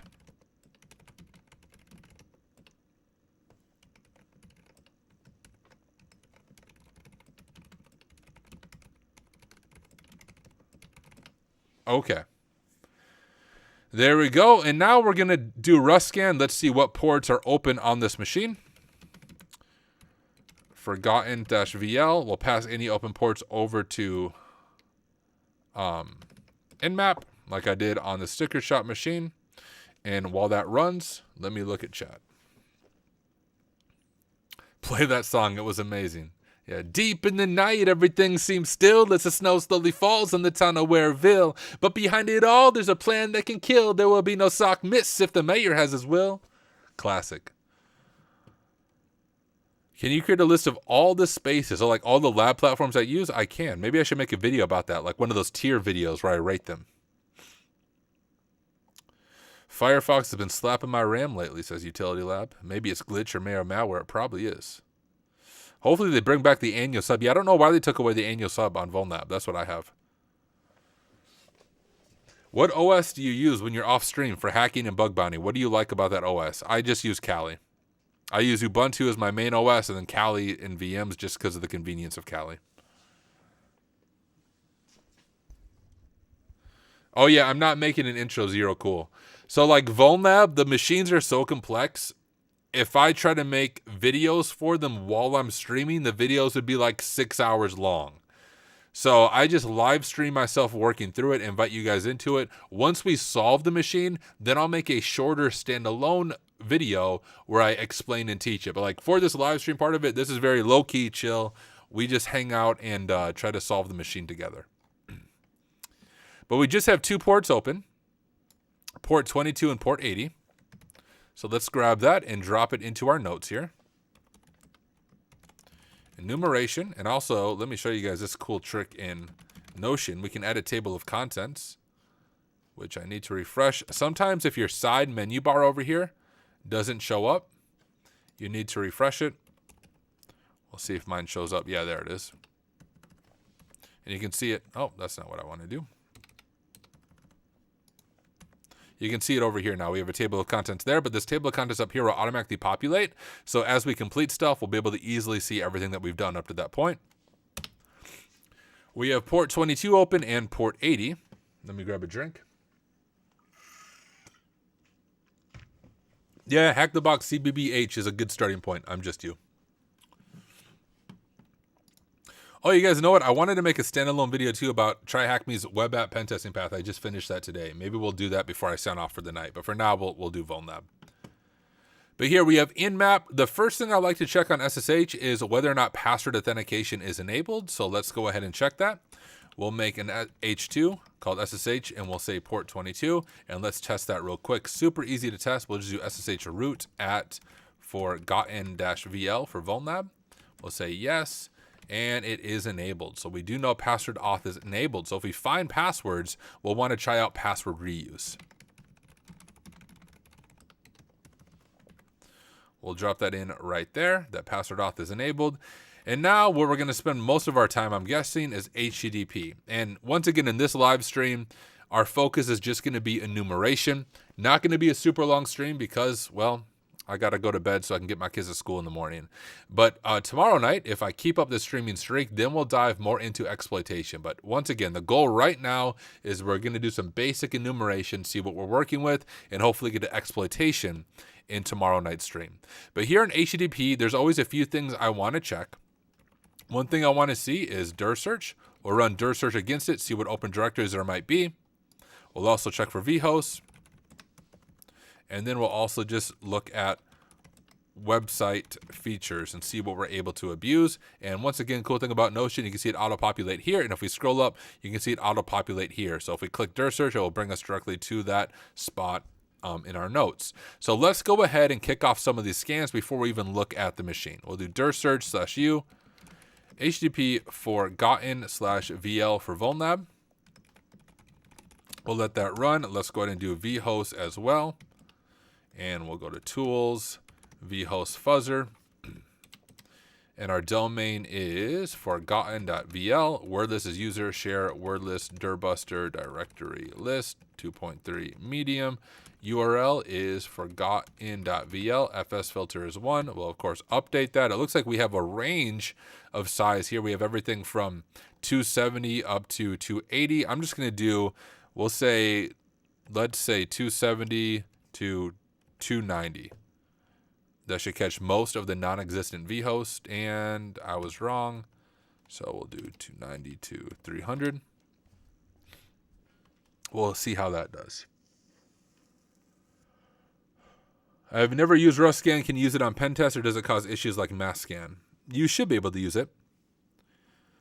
E: Okay. There we go. And now we're going to do Rust scan. Let's see what ports are open on this machine. Forgotten-VL. We'll pass any open ports over to Nmap, like I did on the sticker shop machine. And while that runs, let me look at chat. Play that song. It was amazing. Yeah, deep in the night, everything seems still as the snow slowly falls on the town of Wareville. But behind it all, there's a plan that can kill. There will be no sock miss if the mayor has his will. Classic. Can you create a list of all the spaces, or like all the lab platforms I use? I can. Maybe I should make a video about that, like one of those tier videos where I rate them. Firefox has been slapping my RAM lately, says Utility Lab. Maybe it's glitch or malware. It probably is. Hopefully they bring back the annual sub. Yeah, I don't know why they took away the annual sub on Vulnlab. That's what I have. What OS do you use when you're off stream for hacking and bug bounty? What do you like about that OS? I just use Kali. I use Ubuntu as my main OS and then Kali and VMs just because of the convenience of Kali. Oh yeah, I'm not making an intro zero cool. So like Vulnlab, the machines are so complex. If I try to make videos for them while I'm streaming, the videos would be like 6 hours long. So I just live stream myself working through it, invite you guys into it. Once we solve the machine, then I'll make a shorter standalone video where I explain and teach it. But like for this live stream part of it, this is very low key, chill. We just hang out and try to solve the machine together. But we just have 2 ports open, port 22 and port 80. So let's grab that and drop it into our notes here. Enumeration. And also, let me show you guys this cool trick in Notion. We can add a table of contents, which I need to refresh. Sometimes if your side menu bar over here doesn't show up, you need to refresh it. We'll see if mine shows up. Yeah, there it is. And you can see it. Oh, that's not what I want to do. You can see it over here now. We have a table of contents there, but this table of contents up here will automatically populate. So as we complete stuff, we'll be able to easily see everything that we've done up to that point. We have port 22 open and port 80. Let me grab a drink. Yeah, Hack the Box CBBH is a good starting point. I'm just you. Oh, you guys know what? I wanted to make a standalone video too about TryHackMe's web app pen testing path. I just finished that today. Maybe we'll do that before I sign off for the night. But for now, we'll do Vulnlab. But here we have Nmap. The first thing I like to check on SSH is whether or not password authentication is enabled. So let's go ahead and check that. We'll make an H2 called SSH and we'll say port 22. And let's test that real quick. Super easy to test. We'll just do SSH root at forgotten-VL for Vulnlab. We'll say yes. And it is enabled. So we do know password auth is enabled. So if we find passwords, we'll want to try out password reuse. We'll drop that in right there. That password auth is enabled. And now where we're going to spend most of our time, I'm guessing, is HTTP. And once again, in this live stream, our focus is just going to be enumeration. Not going to be a super long stream because, well, I got to go to bed so I can get my kids to school in the morning. But tomorrow night, if I keep up this streaming streak, then we'll dive more into exploitation. But once again, the goal right now is we're going to do some basic enumeration, see what we're working with, and hopefully get to exploitation in tomorrow night's stream. But here in HTTP, there's always a few things I want to check. One thing I want to see is dir search. We'll run dir search against it, see what open directories there might be. We'll also check for vhosts. And then we'll also just look at website features and see what we're able to abuse. And once again, cool thing about Notion, you can see it auto-populate here. And if we scroll up, you can see it auto-populate here. So if we click dir search, it will bring us directly to that spot in our notes. So let's go ahead and kick off some of these scans before we even look at the machine. We'll do dir search /u, HTTP forgotten/VL for Vulnlab. We'll let that run. Let's go ahead and do vhost as well. And we'll go to tools, vhost fuzzer. And our domain is forgotten.vl. Wordless is user, share, wordless, dirbuster, directory list, 2.3 medium. URL is forgotten.vl. FS filter is 1. We'll, of course, update that. It looks like we have a range of size here. We have everything from 270 up to 280. I'm just going to do, let's say 270 to 290. That should catch most of the non-existent vhost, and I was wrong. So we'll do 290 to 300. We'll see how that does. I've never used RustScan. Can you use it on pen test, or does it cause issues like mass scan? You should be able to use it.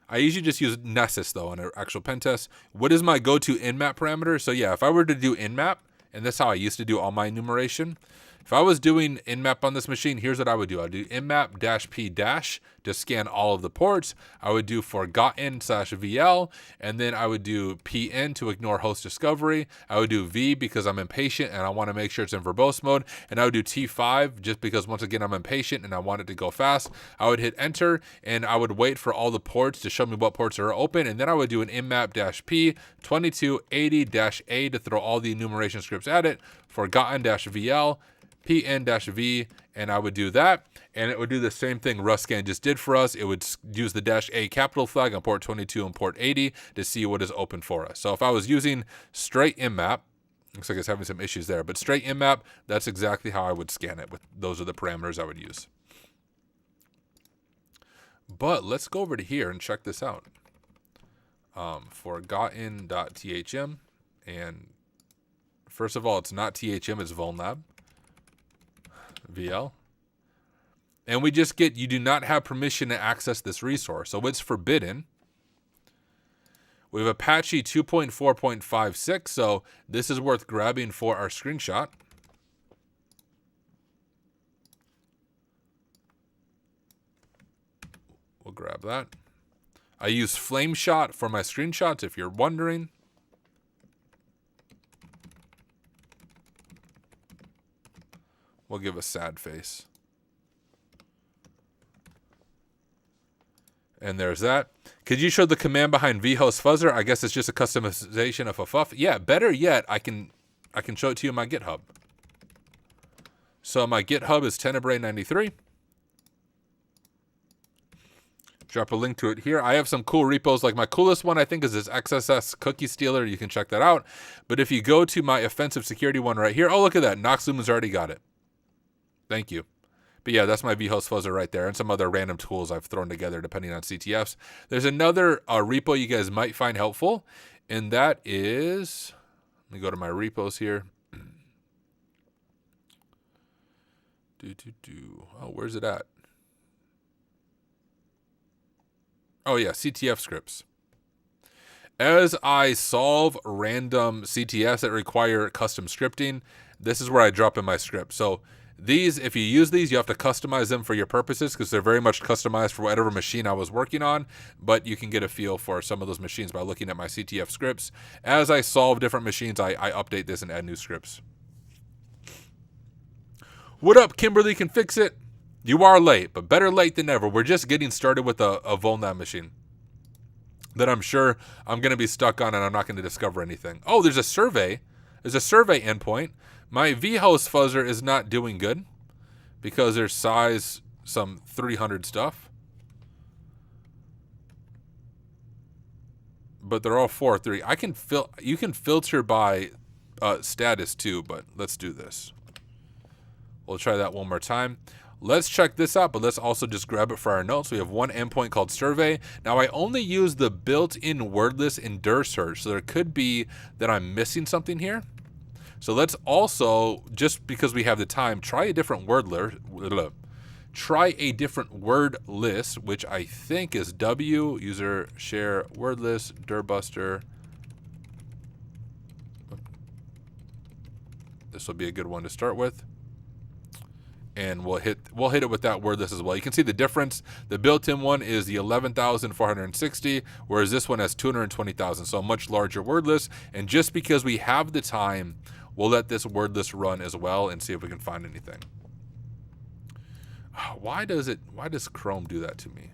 E: I usually just use Nessus, though, on an actual pen test. What is my go-to nmap parameter? So, yeah, if I were to do nmap, and that's how I used to do all my enumeration, if I was doing nmap on this machine, here's what I would do. I'd do nmap-p- to scan all of the ports. I would do forgotten/vl, and then I would do pn to ignore host discovery. I would do v because I'm impatient and I want to make sure it's in verbose mode. And I would do t5 just because, once again, I'm impatient and I want it to go fast. I would hit enter, and I would wait for all the ports to show me what ports are open. And then I would do an nmap-p 2280-a to throw all the enumeration scripts at it. Forgotten-vl. pn-v, and I would do that, and it would do the same thing RustScan just did for us. It would use the -a capital flag on port 22 and port 80 to see what is open for us. So if I was using straight nmap, looks like it's having some issues there, but straight nmap, that's exactly how I would scan it. Those are the parameters I would use. But let's go over to here and check this out. Forgotten.thm, and first of all, it's not thm, it's Vulnlab. VL. And we just get, you do not have permission to access this resource. So it's forbidden. We have Apache 2.4.56. So this is worth grabbing for our screenshot. We'll grab that. I use Flameshot for my screenshots, if you're wondering. We'll give a sad face. And there's that. Could you show the command behind vhost fuzzer? I guess it's just a customization of a fuff. Yeah, better yet, I can show it to you in my GitHub. So my GitHub is Tenebrae93. Drop a link to it here. I have some cool repos. Like my coolest one, I think, is this XSS cookie stealer. You can check that out. But if you go to my offensive security one right here, oh, look at that. Nox Lumen's already got it. Thank you. But yeah, that's my vhost fuzzer right there, and some other random tools I've thrown together depending on CTFs. There's another repo you guys might find helpful, and that is, let me go to my repos here. Oh, where's it at? Oh yeah, CTF scripts. As I solve random CTFs that require custom scripting, this is where I drop in my script. So these, if you use these, you have to customize them for your purposes because they're very much customized for whatever machine I was working on, but you can get a feel for some of those machines by looking at my CTF scripts. As I solve different machines, I update this and add new scripts. What up, Kimberly can fix it? You are late, but better late than never. We're just getting started with a Vulnlab machine that I'm sure I'm going to be stuck on and I'm not going to discover anything. Oh, there's a survey. There's a survey endpoint. My vhost fuzzer is not doing good because there's size some 300 stuff. But they're all 4.3. You can filter by status too, but let's do this. We'll try that one more time. Let's check this out, but let's also just grab it for our notes. We have one endpoint called survey. Now I only use the built-in wordless endure search, so there could be that I'm missing something here. So let's also, just because we have the time, try a different word list, which I think is W, user share wordless, dirbuster. This will be a good one to start with. And we'll hit it with that wordless as well. You can see the difference. The built-in one is the 11,460, whereas this one has 220,000, so a much larger wordless. And just because we have the time, we'll let this wordless run as well and see if we can find anything. Why does Chrome do that to me?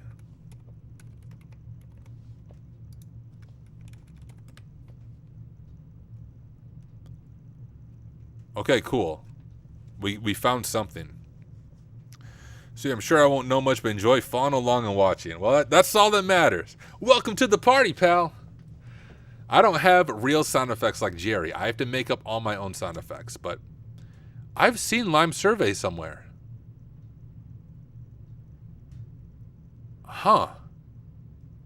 E: Okay, cool. We found something. See, I'm sure I won't know much, but enjoy following along and watching. Well, that's all that matters. Welcome to the party, pal. I don't have real sound effects like Jerry. I have to make up all my own sound effects, but I've seen Lime Survey somewhere. Huh.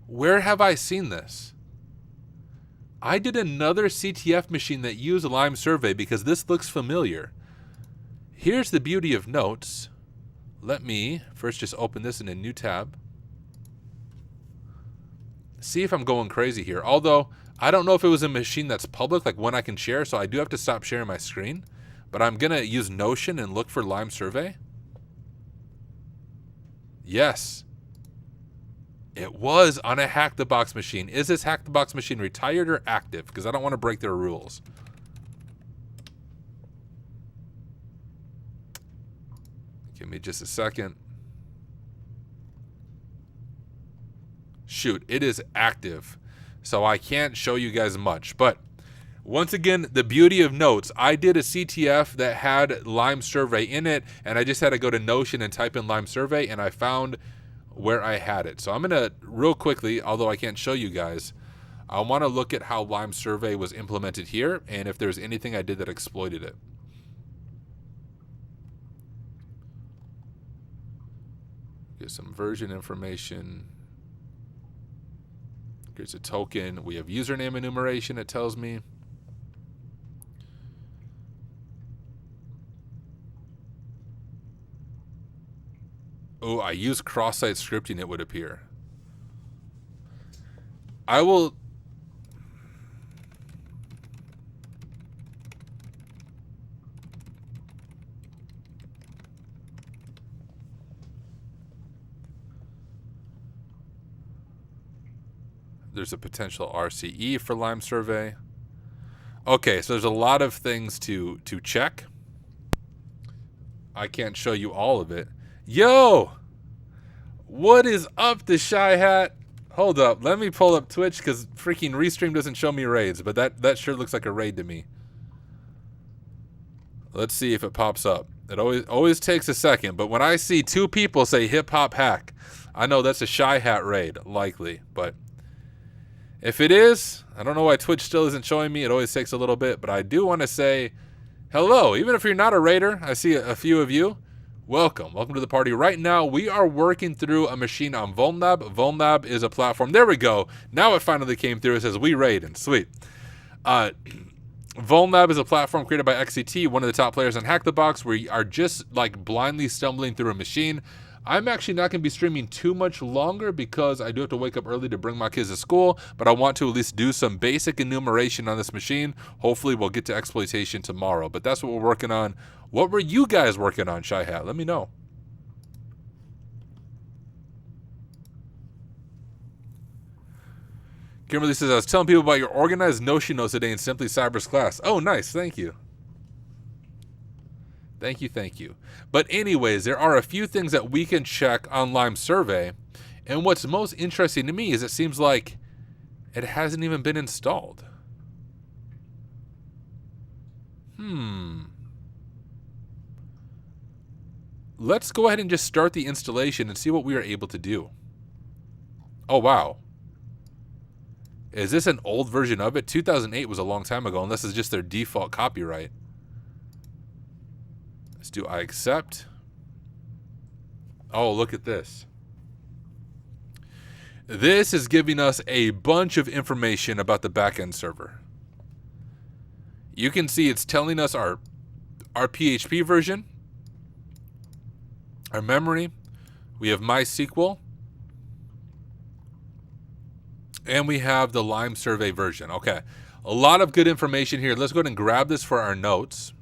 E: Where have I seen this? I did another CTF machine that used Lime Survey because this looks familiar. Here's the beauty of notes. Let me first just open this in a new tab. See if I'm going crazy here. Although, I don't know if it was a machine that's public, like one I can share, so I do have to stop sharing my screen. But I'm going to use Notion and look for Lime Survey. Yes. It was on a Hack the Box machine. Is this Hack the Box machine retired or active? Because I don't want to break their rules. Give me just a second. Shoot, it is active. So I can't show you guys much. But once again, the beauty of notes. I did a CTF that had Lime Survey in it, and I just had to go to Notion and type in Lime Survey, and I found where I had it. So I'm going to, real quickly, although I can't show you guys, I want to look at how Lime Survey was implemented here, and if there's anything I did that exploited it. Get some version information. Here's a token. We have username enumeration, it tells me. Oh, I use cross-site scripting, it would appear. I will... There's a potential RCE for Lime Survey. Okay, so there's a lot of things to check. I can't show you all of it. Yo! What is up, the Shy Hat? Hold up, let me pull up Twitch because freaking Restream doesn't show me raids, but that sure looks like a raid to me. Let's see if it pops up. It always takes a second, but when I see two people say hip hop hack, I know that's a Shy Hat raid, likely, but if it is, I don't know why Twitch still isn't showing me. It always takes a little bit, but I do want to say hello. Even if you're not a raider, I see a few of you. Welcome. Welcome to the party. Right now, we are working through a machine on Vulnlab. Vulnlab is a platform. There we go. Now it finally came through. It says, we raiding. Sweet. Vulnlab is a platform created by XCT, one of the top players on Hack the Box. We are just like blindly stumbling through a machine. I'm actually not going to be streaming too much longer because I do have to wake up early to bring my kids to school, but I want to at least do some basic enumeration on this machine. Hopefully we'll get to exploitation tomorrow, but that's what we're working on. What were you guys working on, Shy Hat? Let me know. Kimberly says, I was telling people about your organized Notion notes today in Simply Cyber's class. Oh, nice. Thank you. Thank you, thank you. But anyways, there are a few things that we can check on Lime Survey. And what's most interesting to me is it seems like it hasn't even been installed. Let's go ahead and just start the installation and see what we are able to do. Oh, wow. Is this an old version of it? 2008 was a long time ago, unless it's just their default copyright. Let's do I accept. Oh, look at this. This is giving us a bunch of information about the backend server. You can see it's telling us our PHP version, our memory. We have MySQL. And we have the Lime Survey version. Okay, a lot of good information here. Let's go ahead and grab this for our notes.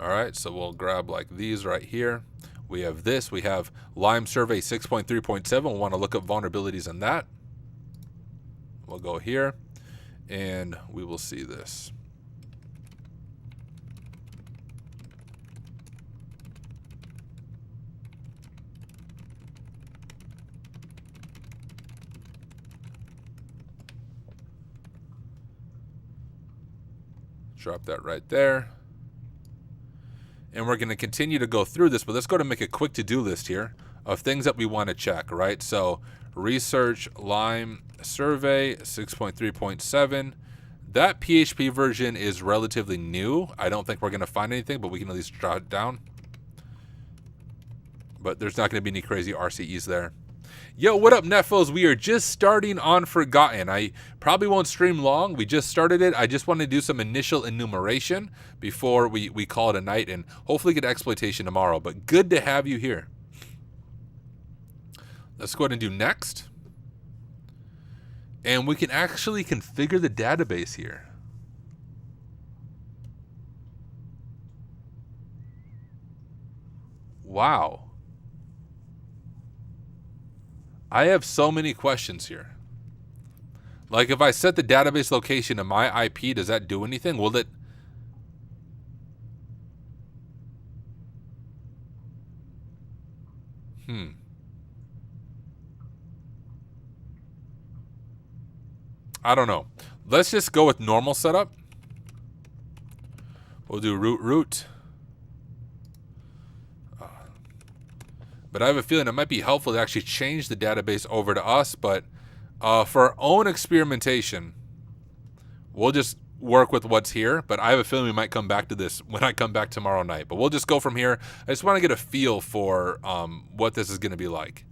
E: All right, so we'll grab like these right here. We have this. We have Lime Survey 6.3.7. We'll want to look up vulnerabilities in that. We'll go here, and we will see this. Drop that right there. And we're going to continue to go through this, but let's go to make a quick to-do list here of things that we want to check, right? So research Lime survey 6.3.7. That PHP version is relatively new. I don't think we're going to find anything, but we can at least jot it down. But there's not going to be any crazy RCEs there. Yo, what up, Neffos? We are just starting on Forgotten. I probably won't stream long. We just started it. I just want to do some initial enumeration before we call it a night and hopefully get exploitation tomorrow. But good to have you here. Let's go ahead and do next. And we can actually configure the database here. Wow. I have so many questions here. Like if I set the database location to my IP, does that do anything? Will it? I don't know. Let's just go with normal setup. We'll do root. But I have a feeling it might be helpful to actually change the database over to us. But for our own experimentation, we'll just work with what's here. But I have a feeling we might come back to this when I come back tomorrow night. But we'll just go from here. I just want to get a feel for what this is going to be like.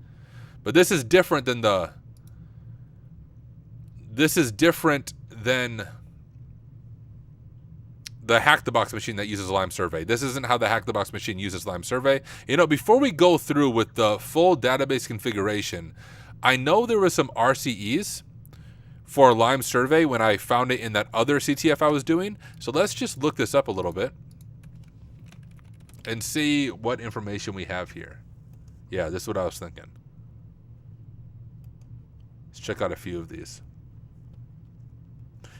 E: But this is different than the... This is different than the Hack the Box machine that uses Lime Survey. This isn't how the Hack the Box machine uses Lime Survey. You know, before we go through with the full database configuration, I know there was some RCEs for Lime Survey when I found it in that other CTF I was doing. So let's just look this up a little bit and see what information we have here. Yeah, this is what I was thinking. Let's check out a few of these.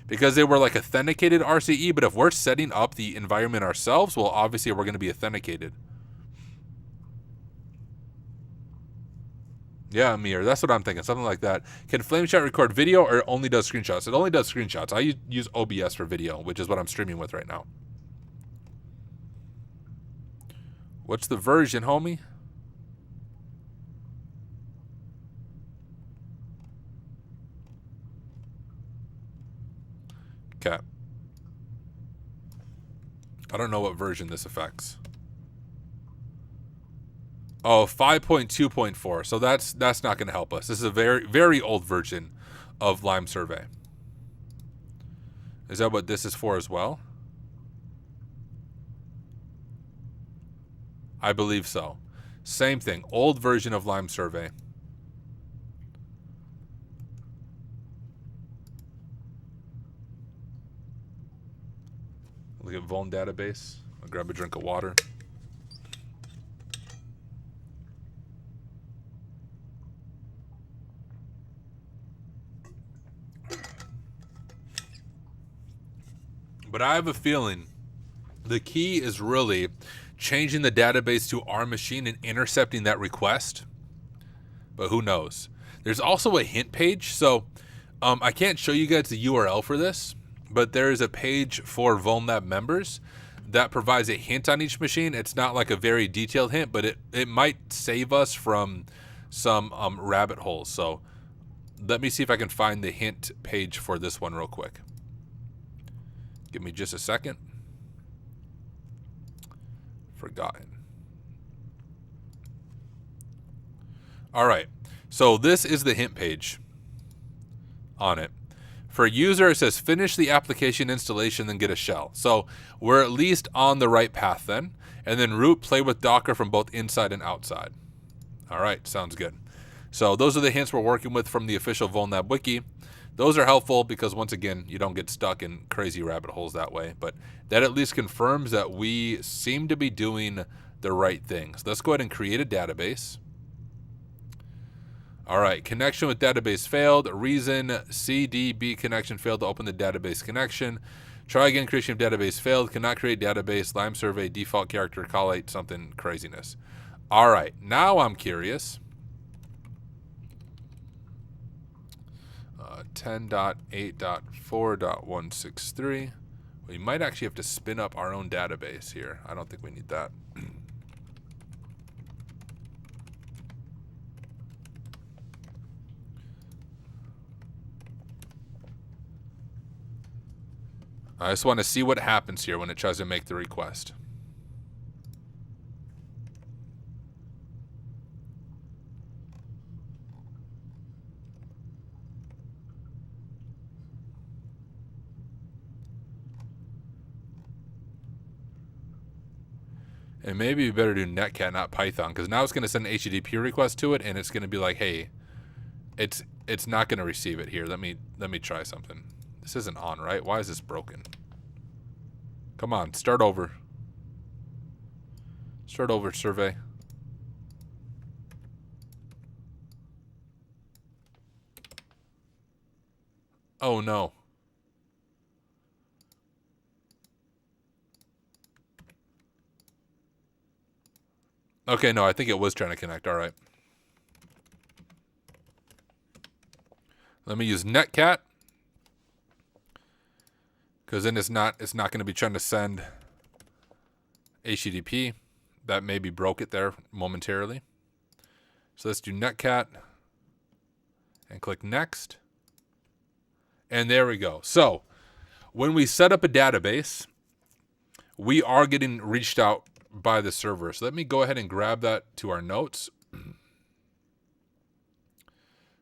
E: Because they were like authenticated RCE, but if we're setting up the environment ourselves, well, obviously we're going to be authenticated. Yeah, Amir, that's what I'm thinking, something like that. Can FlameChat record video or only does screenshots? It only does screenshots. I use OBS for video, which is what I'm streaming with right now. What's the version, homie? Okay. I don't know what version this affects. Oh, 5.2.4. So that's not going to help us. This is a very, very old version of Lime Survey. Is that what this is for as well? I believe so. Same thing. Old version of Lime Survey. Look at Vuln database. I'll grab a drink of water. But I have a feeling the key is really changing the database to our machine and intercepting that request. But who knows? There's also a hint page. So I can't show you guys the URL for this, but there is a page for Vulnlab members that provides a hint on each machine. It's not like a very detailed hint, but it might save us from some rabbit holes. So let me see if I can find the hint page for this one real quick. Give me just a second. Forgotten. All right. So this is the hint page on it. For user, it says finish the application installation, then get a shell. So we're at least on the right path then. And then root, play with Docker from both inside and outside. All right, sounds good. So those are the hints we're working with from the official Vulnlab wiki. Those are helpful because, once again, you don't get stuck in crazy rabbit holes that way. But that at least confirms that we seem to be doing the right things. Let's go ahead and create a database. All right, connection with database failed. Reason CDB connection failed to open the database connection. Try again, creation of database failed. Cannot create database. Lime survey, default character, collate, something craziness. All right, now I'm curious. 10.8.4.163. We might actually have to spin up our own database here. I don't think we need that. I just want to see what happens here when it tries to make the request. And maybe we better do netcat, not Python, because now it's going to send an HTTP request to it, and it's going to be like, hey, it's not going to receive it here. Let me try something. This isn't on, right? Why is this broken? Come on, start over. Start over, survey. Oh no. Okay, no, I think it was trying to connect. All right. Let me use netcat. Because then it's not going to be trying to send HTTP. That maybe broke it there momentarily. So let's do netcat and click next. And there we go. So when we set up a database, we are getting reached out by the server. So let me go ahead and grab that to our notes.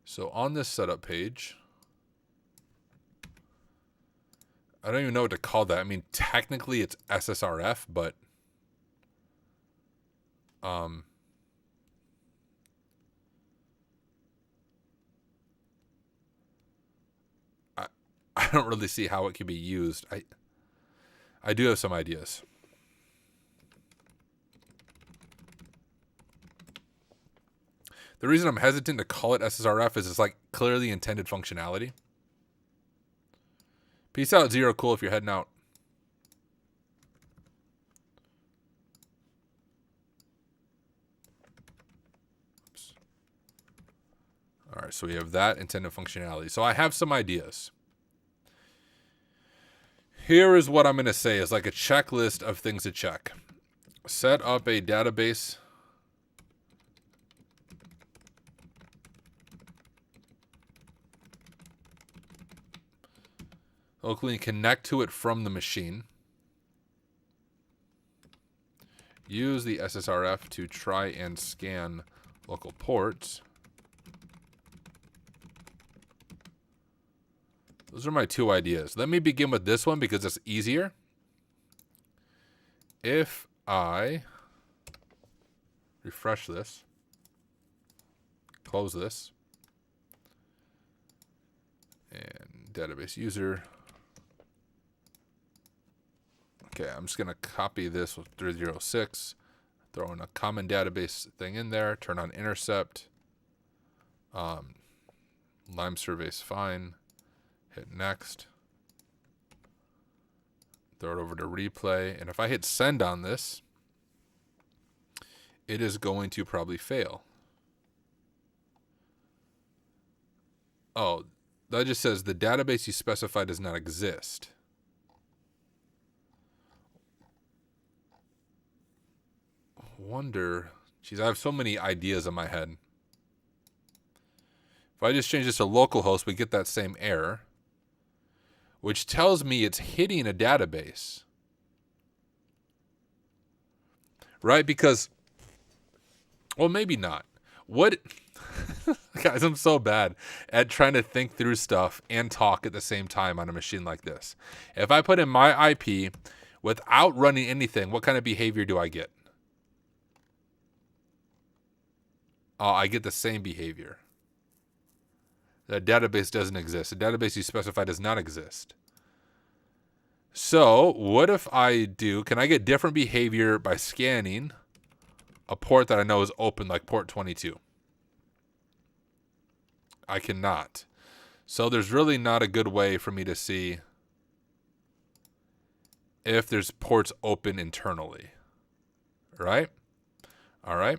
E: So on this setup page, I don't even know what to call that. I mean, technically it's SSRF, but I don't really see how it could be used. I do have some ideas. The reason I'm hesitant to call it SSRF is it's like clearly intended functionality. Peace out, Zero. Cool if you're heading out. Oops. All right, so we have that intended functionality. So I have some ideas. Here is what I'm going to say is like a checklist of things to check. Set up a database. Locally connect to it from the machine. Use the SSRF to try and scan local ports. Those are my two ideas. Let me begin with this one because it's easier. If I refresh this, close this, and database user. Okay, I'm just going to copy this with 306, throw in a common database thing in there, turn on intercept. Lime survey's fine. Hit next. Throw it over to replay. And if I hit send on this, it is going to probably fail. Oh, that just says the database you specified does not exist. Wonder, geez, I have so many ideas in my head. If I just change this to localhost, we get that same error, which tells me it's hitting a database. Right? Because, well, maybe not. What, guys, I'm so bad at trying to think through stuff and talk at the same time on a machine like this. If I put in my IP without running anything, what kind of behavior do I get? I get the same behavior. The database doesn't exist. The database you specify does not exist. So what if I do, can I get different behavior by scanning a port that I know is open, like port 22? I cannot. So there's really not a good way for me to see if there's ports open internally. Right? All right.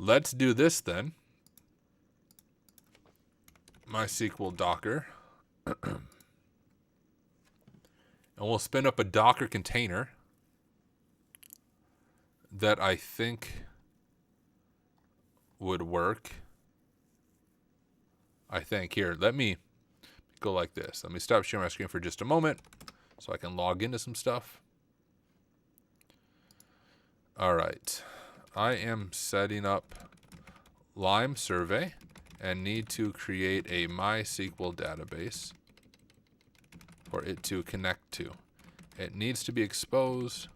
E: Let's do this then. MySQL Docker. And we'll spin up a Docker container that I think would work. I think. Here, let me go like this. Let me stop sharing my screen for just a moment so I can log into some stuff. All right. I am setting up Lime Survey and need to create a MySQL database for it to connect to. It needs to be exposed.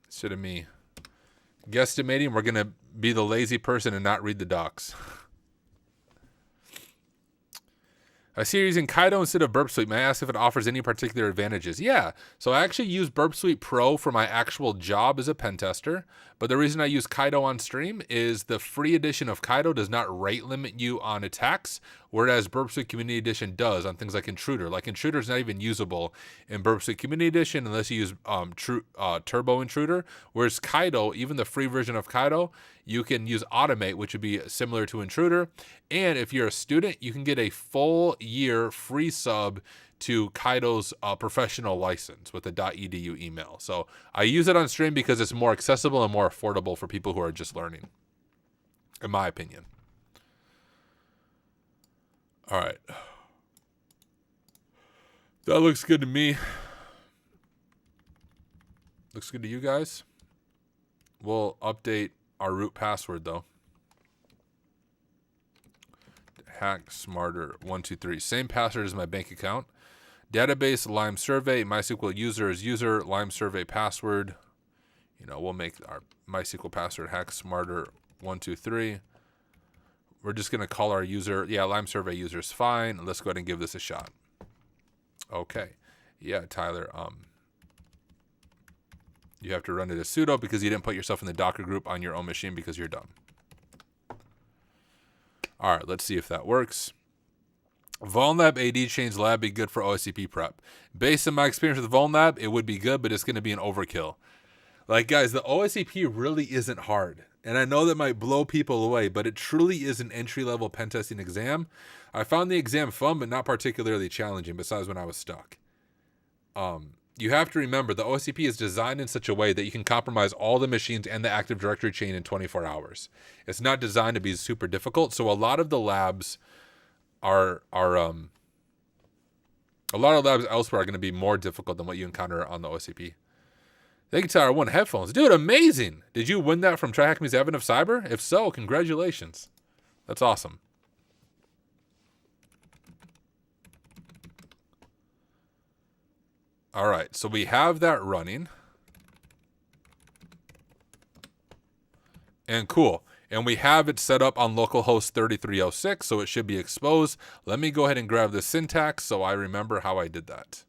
E: Instead of me guesstimating, we're going to be the lazy person and not read the docs. I see you're using Kaido instead of Burp Suite. May I ask if it offers any particular advantages? Yeah. So I actually use Burp Suite Pro for my actual job as a pen tester. But the reason I use Kaido on stream is the free edition of Kaido does not rate limit you on attacks, whereas Burp Suite Community Edition does on things like Intruder. Like Intruder is not even usable in Burp Suite Community Edition unless you use Turbo Intruder. Whereas Kaido, even the free version of Kaido, you can use Automate, which would be similar to Intruder. And if you're a student, you can get a full year free sub to Kaido's professional license with a .edu email. So I use it on stream because it's more accessible and more affordable for people who are just learning, in my opinion. All right. That looks good to me. Looks good to you guys? We'll update our root password though. Hack Smarter 123. Same password as my bank account. Database Lime Survey. MySQL user is user. Lime Survey password. You know, we'll make our MySQL password Hack Smarter 123. We're just gonna call our user. Yeah, Lime Survey user is fine. Let's go ahead and give this a shot. Okay. Yeah, Tyler. You have to run it as sudo because you didn't put yourself in the Docker group on your own machine because you're dumb. All right, let's see if that works. Vulnlab AD Chains Lab be good for OSCP prep. Based on my experience with Vulnlab, it would be good, but it's going to be an overkill. Like, guys, the OSCP really isn't hard. And I know that might blow people away, but it truly is an entry-level pen testing exam. I found the exam fun, but not particularly challenging, besides when I was stuck. You have to remember, the OSCP is designed in such a way that you can compromise all the machines and the Active Directory chain in 24 hours. It's not designed to be super difficult, so a lot of the labs a lot of labs elsewhere are going to be more difficult than what you encounter on the OSCP. Thank you, Tyler. Won headphones. Dude, amazing. Did you win that from TryHackMe's Advent of Cyber? If so, congratulations. That's awesome. All right, so we have that running. And cool. And we have it set up on localhost 3306, so it should be exposed. Let me go ahead and grab the syntax so I remember how I did that.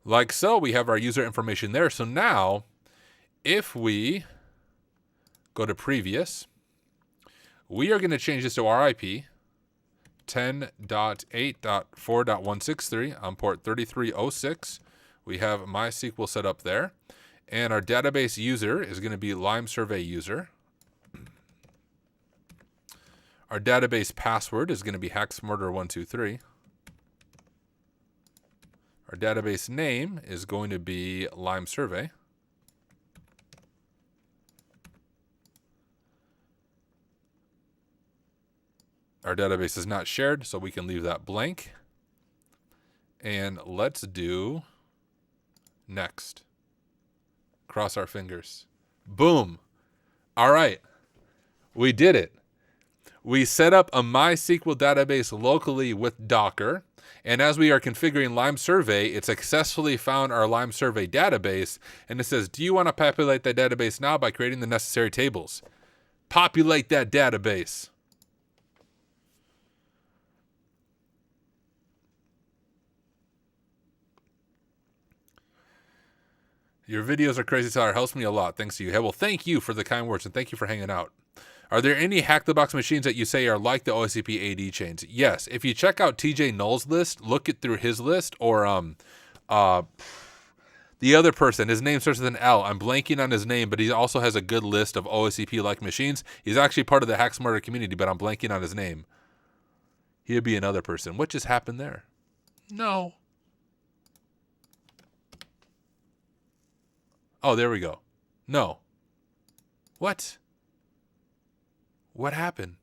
E: Like so, we have our user information there. So now, if we go to previous, we are going to change this to our IP, 10.8.4.163 on port 3306. We have MySQL set up there. And our database user is going to be Lime Survey user. Our database password is going to be HackSmarter123. Our database name is going to be Lime Survey. Our database is not shared, so we can leave that blank. And let's do next. Cross our fingers. Boom. All right. We did it. We set up a MySQL database locally with Docker. And as we are configuring Lime Survey, it successfully found our Lime Survey database. And it says, do you want to populate that database now by creating the necessary tables? Populate that database. Your videos are crazy, Tyler. Helps me a lot. Thanks to you. Hey, well, thank you for the kind words, and thank you for hanging out. Are there any Hack the Box machines that you say are like the OSCP AD chains? Yes. If you check out TJ Null's list, look it through his list, or the other person, his name starts with an L. I'm blanking on his name, but he also has a good list of OSCP-like machines. He's actually part of the Hack Smarter community, but I'm blanking on his name. He'd be another person. What just happened there? No. Oh, there we go. No. What? What happened?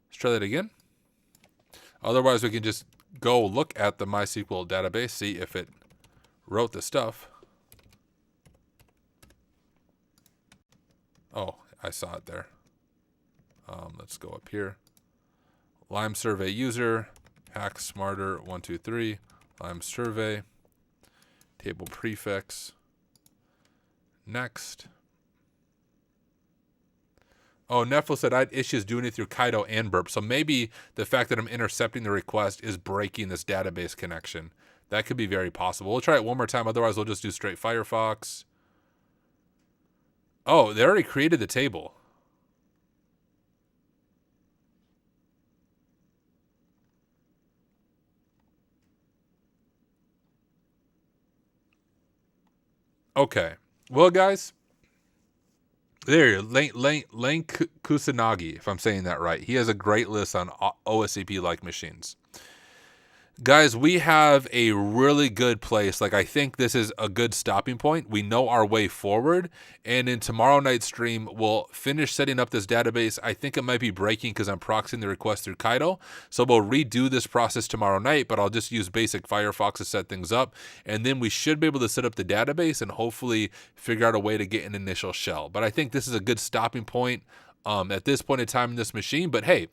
E: Let's try that again. Otherwise, we can just go look at the MySQL database, see if it wrote the stuff. Oh, I saw it there. Let's go up here. Lime survey user, hack smarter 123, Lime survey, table prefix. Next. Oh, Neffel said I had issues doing it through Kaido and Burp. So maybe the fact that I'm intercepting the request is breaking this database connection. That could be very possible. We'll try it one more time. Otherwise, we'll just do straight Firefox. Oh, they already created the table. Okay. Well, guys, there, Lane Kusanagi, if I'm saying that right. He has a great list on OSCP-like machines. Guys, we have a really good place. Like, I think this is a good stopping point. We know our way forward. And in tomorrow night's stream, we'll finish setting up this database. I think it might be breaking because I'm proxying the request through Kaido. So we'll redo this process tomorrow night, but I'll just use basic Firefox to set things up. And then we should be able to set up the database and hopefully figure out a way to get an initial shell. But I think this is a good stopping point at this point in time in this machine. But hey,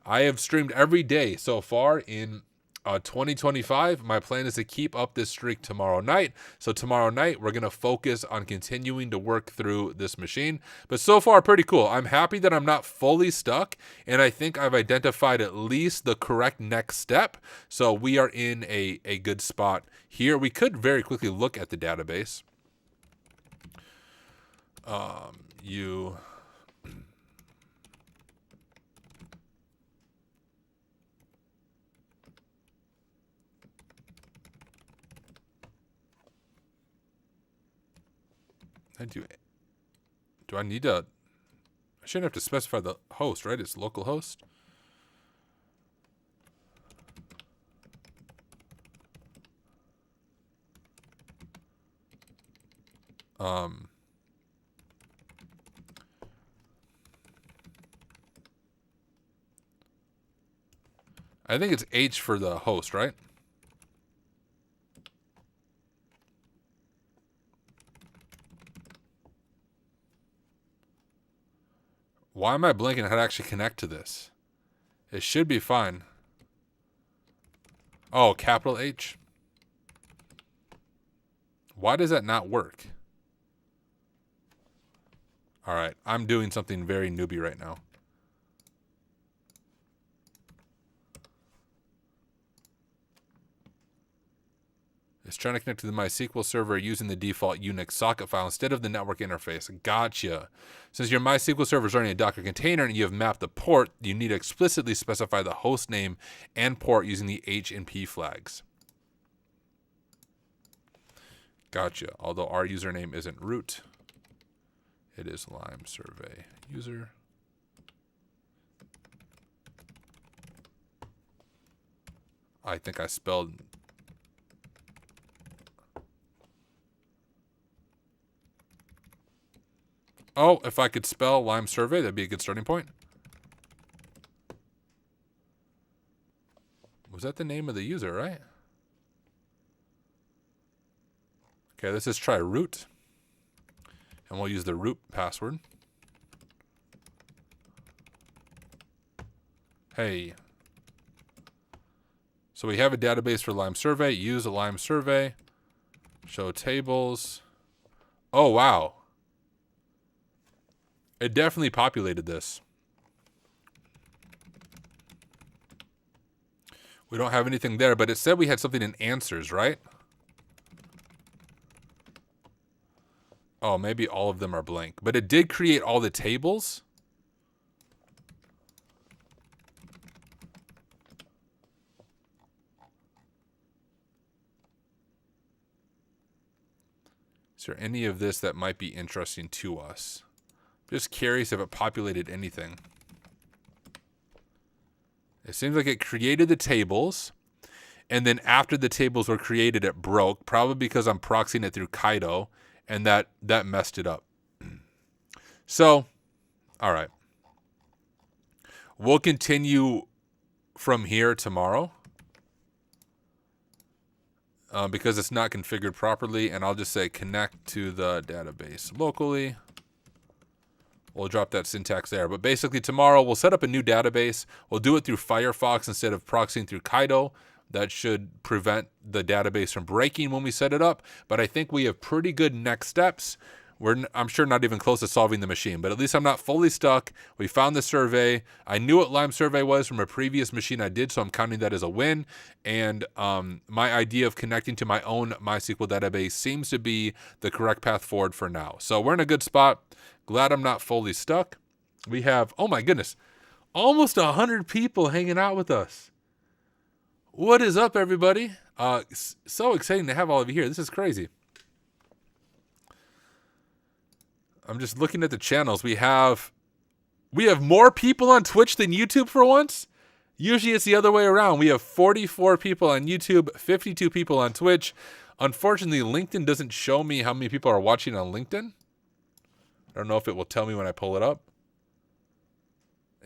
E: I have streamed every day so far in 2025. My plan is to keep up this streak tomorrow night. So tomorrow night, we're going to focus on continuing to work through this machine. But so far, pretty cool. I'm happy that I'm not fully stuck, and I think I've identified at least the correct next step. So we are in a good spot here. We could very quickly look at the database. Do I need to? I shouldn't have to specify the host, right? It's localhost. I think it's H for the host, right? Why am I blinking how to actually connect to this? It should be fine. Oh, capital H. Why does that not work? All right, I'm doing something very newbie right now. It's trying to connect to the MySQL server using the default Unix socket file instead of the network interface. Gotcha. Since your MySQL server is running a Docker container and you have mapped the port, you need to explicitly specify the host name and port using the H and P flags. Gotcha. Although our username isn't root, it is Lime survey user. I think I spelled... Oh, if I could spell Lime survey, that'd be a good starting point. Was that the name of the user, right? Okay, let's just try root. And we'll use the root password. Hey. So we have a database for Lime survey. Use a Lime survey. Show tables. Oh, wow. It definitely populated this. We don't have anything there, but it said we had something in answers, right? Oh, maybe all of them are blank. But it did create all the tables. Is there any of this that might be interesting to us? Just curious if it populated anything. It seems like it created the tables, and then after the tables were created, it broke, probably because I'm proxying it through Kaido, and that messed it up. So, all right. We'll continue from here tomorrow. Because it's not configured properly, and I'll just say connect to the database locally. We'll drop that syntax there. But basically tomorrow we'll set up a new database. We'll do it through Firefox instead of proxying through Kaido. That should prevent the database from breaking when we set it up. But I think we have pretty good next steps. I'm sure not even close to solving the machine, but at least I'm not fully stuck. We found the survey. I knew what Lime survey was from a previous machine I did, so I'm counting that as a win. And my idea of connecting to my own MySQL database seems to be the correct path forward for now. So we're in a good spot. Glad I'm not fully stuck. We have, oh my goodness, almost 100 people hanging out with us. What is up, everybody? So exciting to have all of you here. This is crazy. I'm just looking at the channels. We have more people on Twitch than YouTube for once. Usually it's the other way around. We have 44 people on YouTube, 52 people on Twitch. Unfortunately, LinkedIn doesn't show me how many people are watching on LinkedIn. I don't know if it will tell me when I pull it up.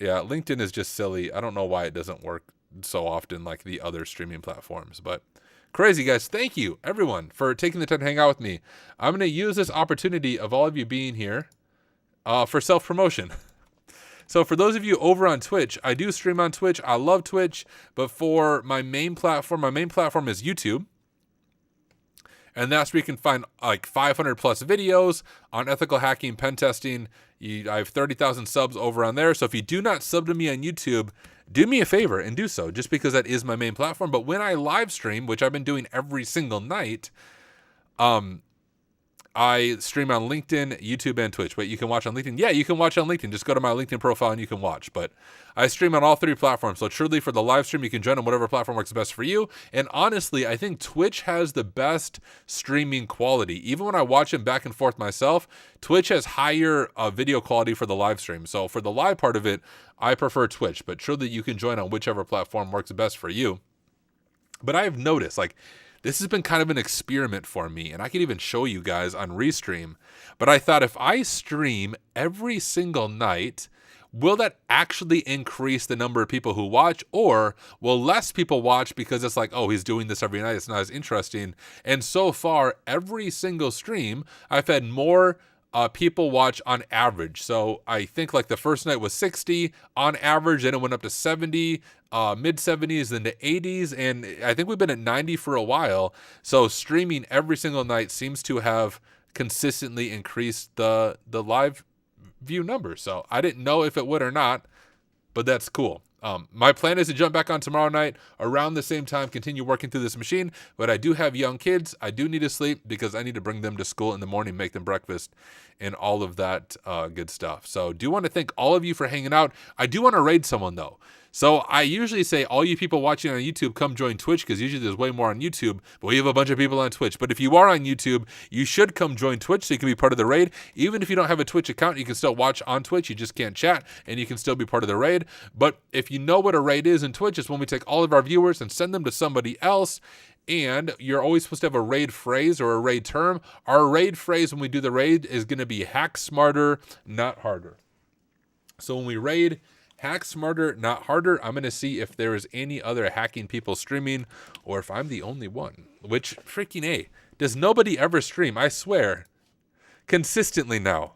E: Yeah, LinkedIn is just silly. I don't know why it doesn't work so often like the other streaming platforms, but crazy, guys. Thank you, everyone, for taking the time to hang out with me. I'm going to use this opportunity of all of you being here for self-promotion. So for those of you over on Twitch, I do stream on Twitch. I love Twitch, but for my main platform is YouTube. And that's where you can find like 500 plus videos on ethical hacking, pen testing. I have 30,000 subs over on there. So if you do not sub to me on YouTube, do me a favor and do so, just because that is my main platform. But when I live stream, which I've been doing every single night, I stream on LinkedIn, YouTube, and Twitch. Wait, you can watch on LinkedIn? Yeah, you can watch on LinkedIn. Just go to my LinkedIn profile and you can watch. But I stream on all three platforms. So truly for the live stream, you can join on whatever platform works best for you. And honestly, I think Twitch has the best streaming quality. Even when I watch them back and forth myself, Twitch has higher video quality for the live stream. So for the live part of it, I prefer Twitch. But truly, you can join on whichever platform works best for you. But I have noticed, like, this has been kind of an experiment for me, and I could even show you guys on Restream. But I thought if I stream every single night, will that actually increase the number of people who watch, or will less people watch because it's like, oh, he's doing this every night, it's not as interesting? And so far, every single stream, I've had more people watch on average. So I think like the first night was 60 on average, then it went up to 70, mid 70s, then to 80s, and I think we've been at 90 for a while. So streaming every single night seems to have consistently increased the live view numbers. So I didn't know if it would or not, but that's cool. My plan is to jump back on tomorrow night around the same time, continue working through this machine, but I do have young kids. I do need to sleep because I need to bring them to school in the morning, make them breakfast, and all of that good stuff. So do want to thank all of you for hanging out. I do want to raid someone though. So I usually say all you people watching on YouTube, come join Twitch, because usually there's way more on YouTube, but we have a bunch of people on Twitch. But if you are on YouTube, you should come join Twitch so you can be part of the raid. Even if you don't have a Twitch account, you can still watch on Twitch. You just can't chat, and you can still be part of the raid. But if you know what a raid is in Twitch, it's when we take all of our viewers and send them to somebody else. And you're always supposed to have a raid phrase or a raid term. Our raid phrase when we do the raid is going to be hack smarter, not harder. So when we raid, hack smarter, not harder, I'm going to see if there is any other hacking people streaming or if I'm the only one. Which, freaking A, does nobody ever stream? I swear. Consistently now.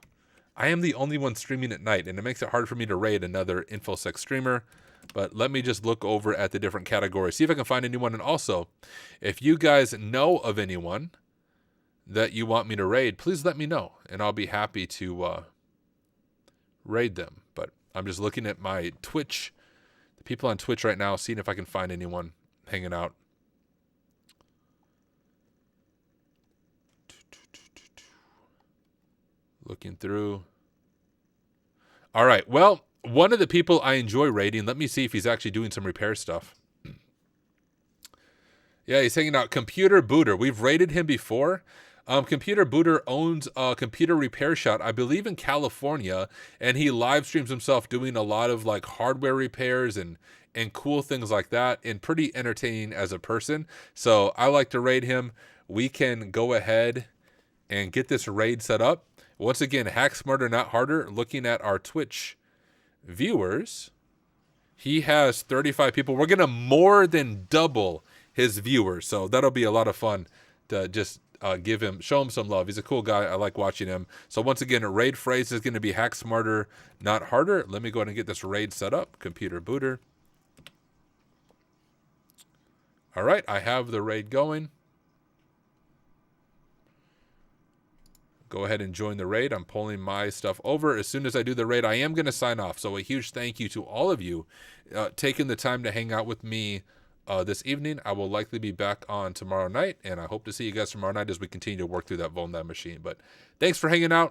E: I am the only one streaming at night, and it makes it hard for me to raid another InfoSec streamer. But let me just look over at the different categories, see if I can find anyone. And also, if you guys know of anyone that you want me to raid, please let me know, and I'll be happy to raid them. But I'm just looking at my Twitch, the people on Twitch right now, seeing if I can find anyone hanging out. Looking through. All right. Well, one of the people I enjoy raiding, let me see if he's actually doing some repair stuff. Yeah, he's hanging out. Computer Booter. We've raided him before. Computer Booter owns a computer repair shop, I believe in California, and he live streams himself doing a lot of like hardware repairs and cool things like that, and pretty entertaining as a person. So I like to raid him. We can go ahead and get this raid set up. Once again, Hack Smarter, Not Harder. Looking at our Twitch viewers, he has 35 people. We're going to more than double his viewers. So that'll be a lot of fun to just show him some love. He's a cool guy. I like watching him. So once again, a raid phrase is going to be Hack Smarter, Not Harder. Let me go ahead and get this raid set up. Computer Booter. All right, I have the raid going. Go ahead and join the raid. I'm pulling my stuff over. As soon as I do the raid, I am going to sign off. So a huge thank you to all of you taking the time to hang out with me this evening. I will likely be back on tomorrow night, and I hope to see you guys tomorrow night as we continue to work through that Vulnlab machine. But thanks for hanging out.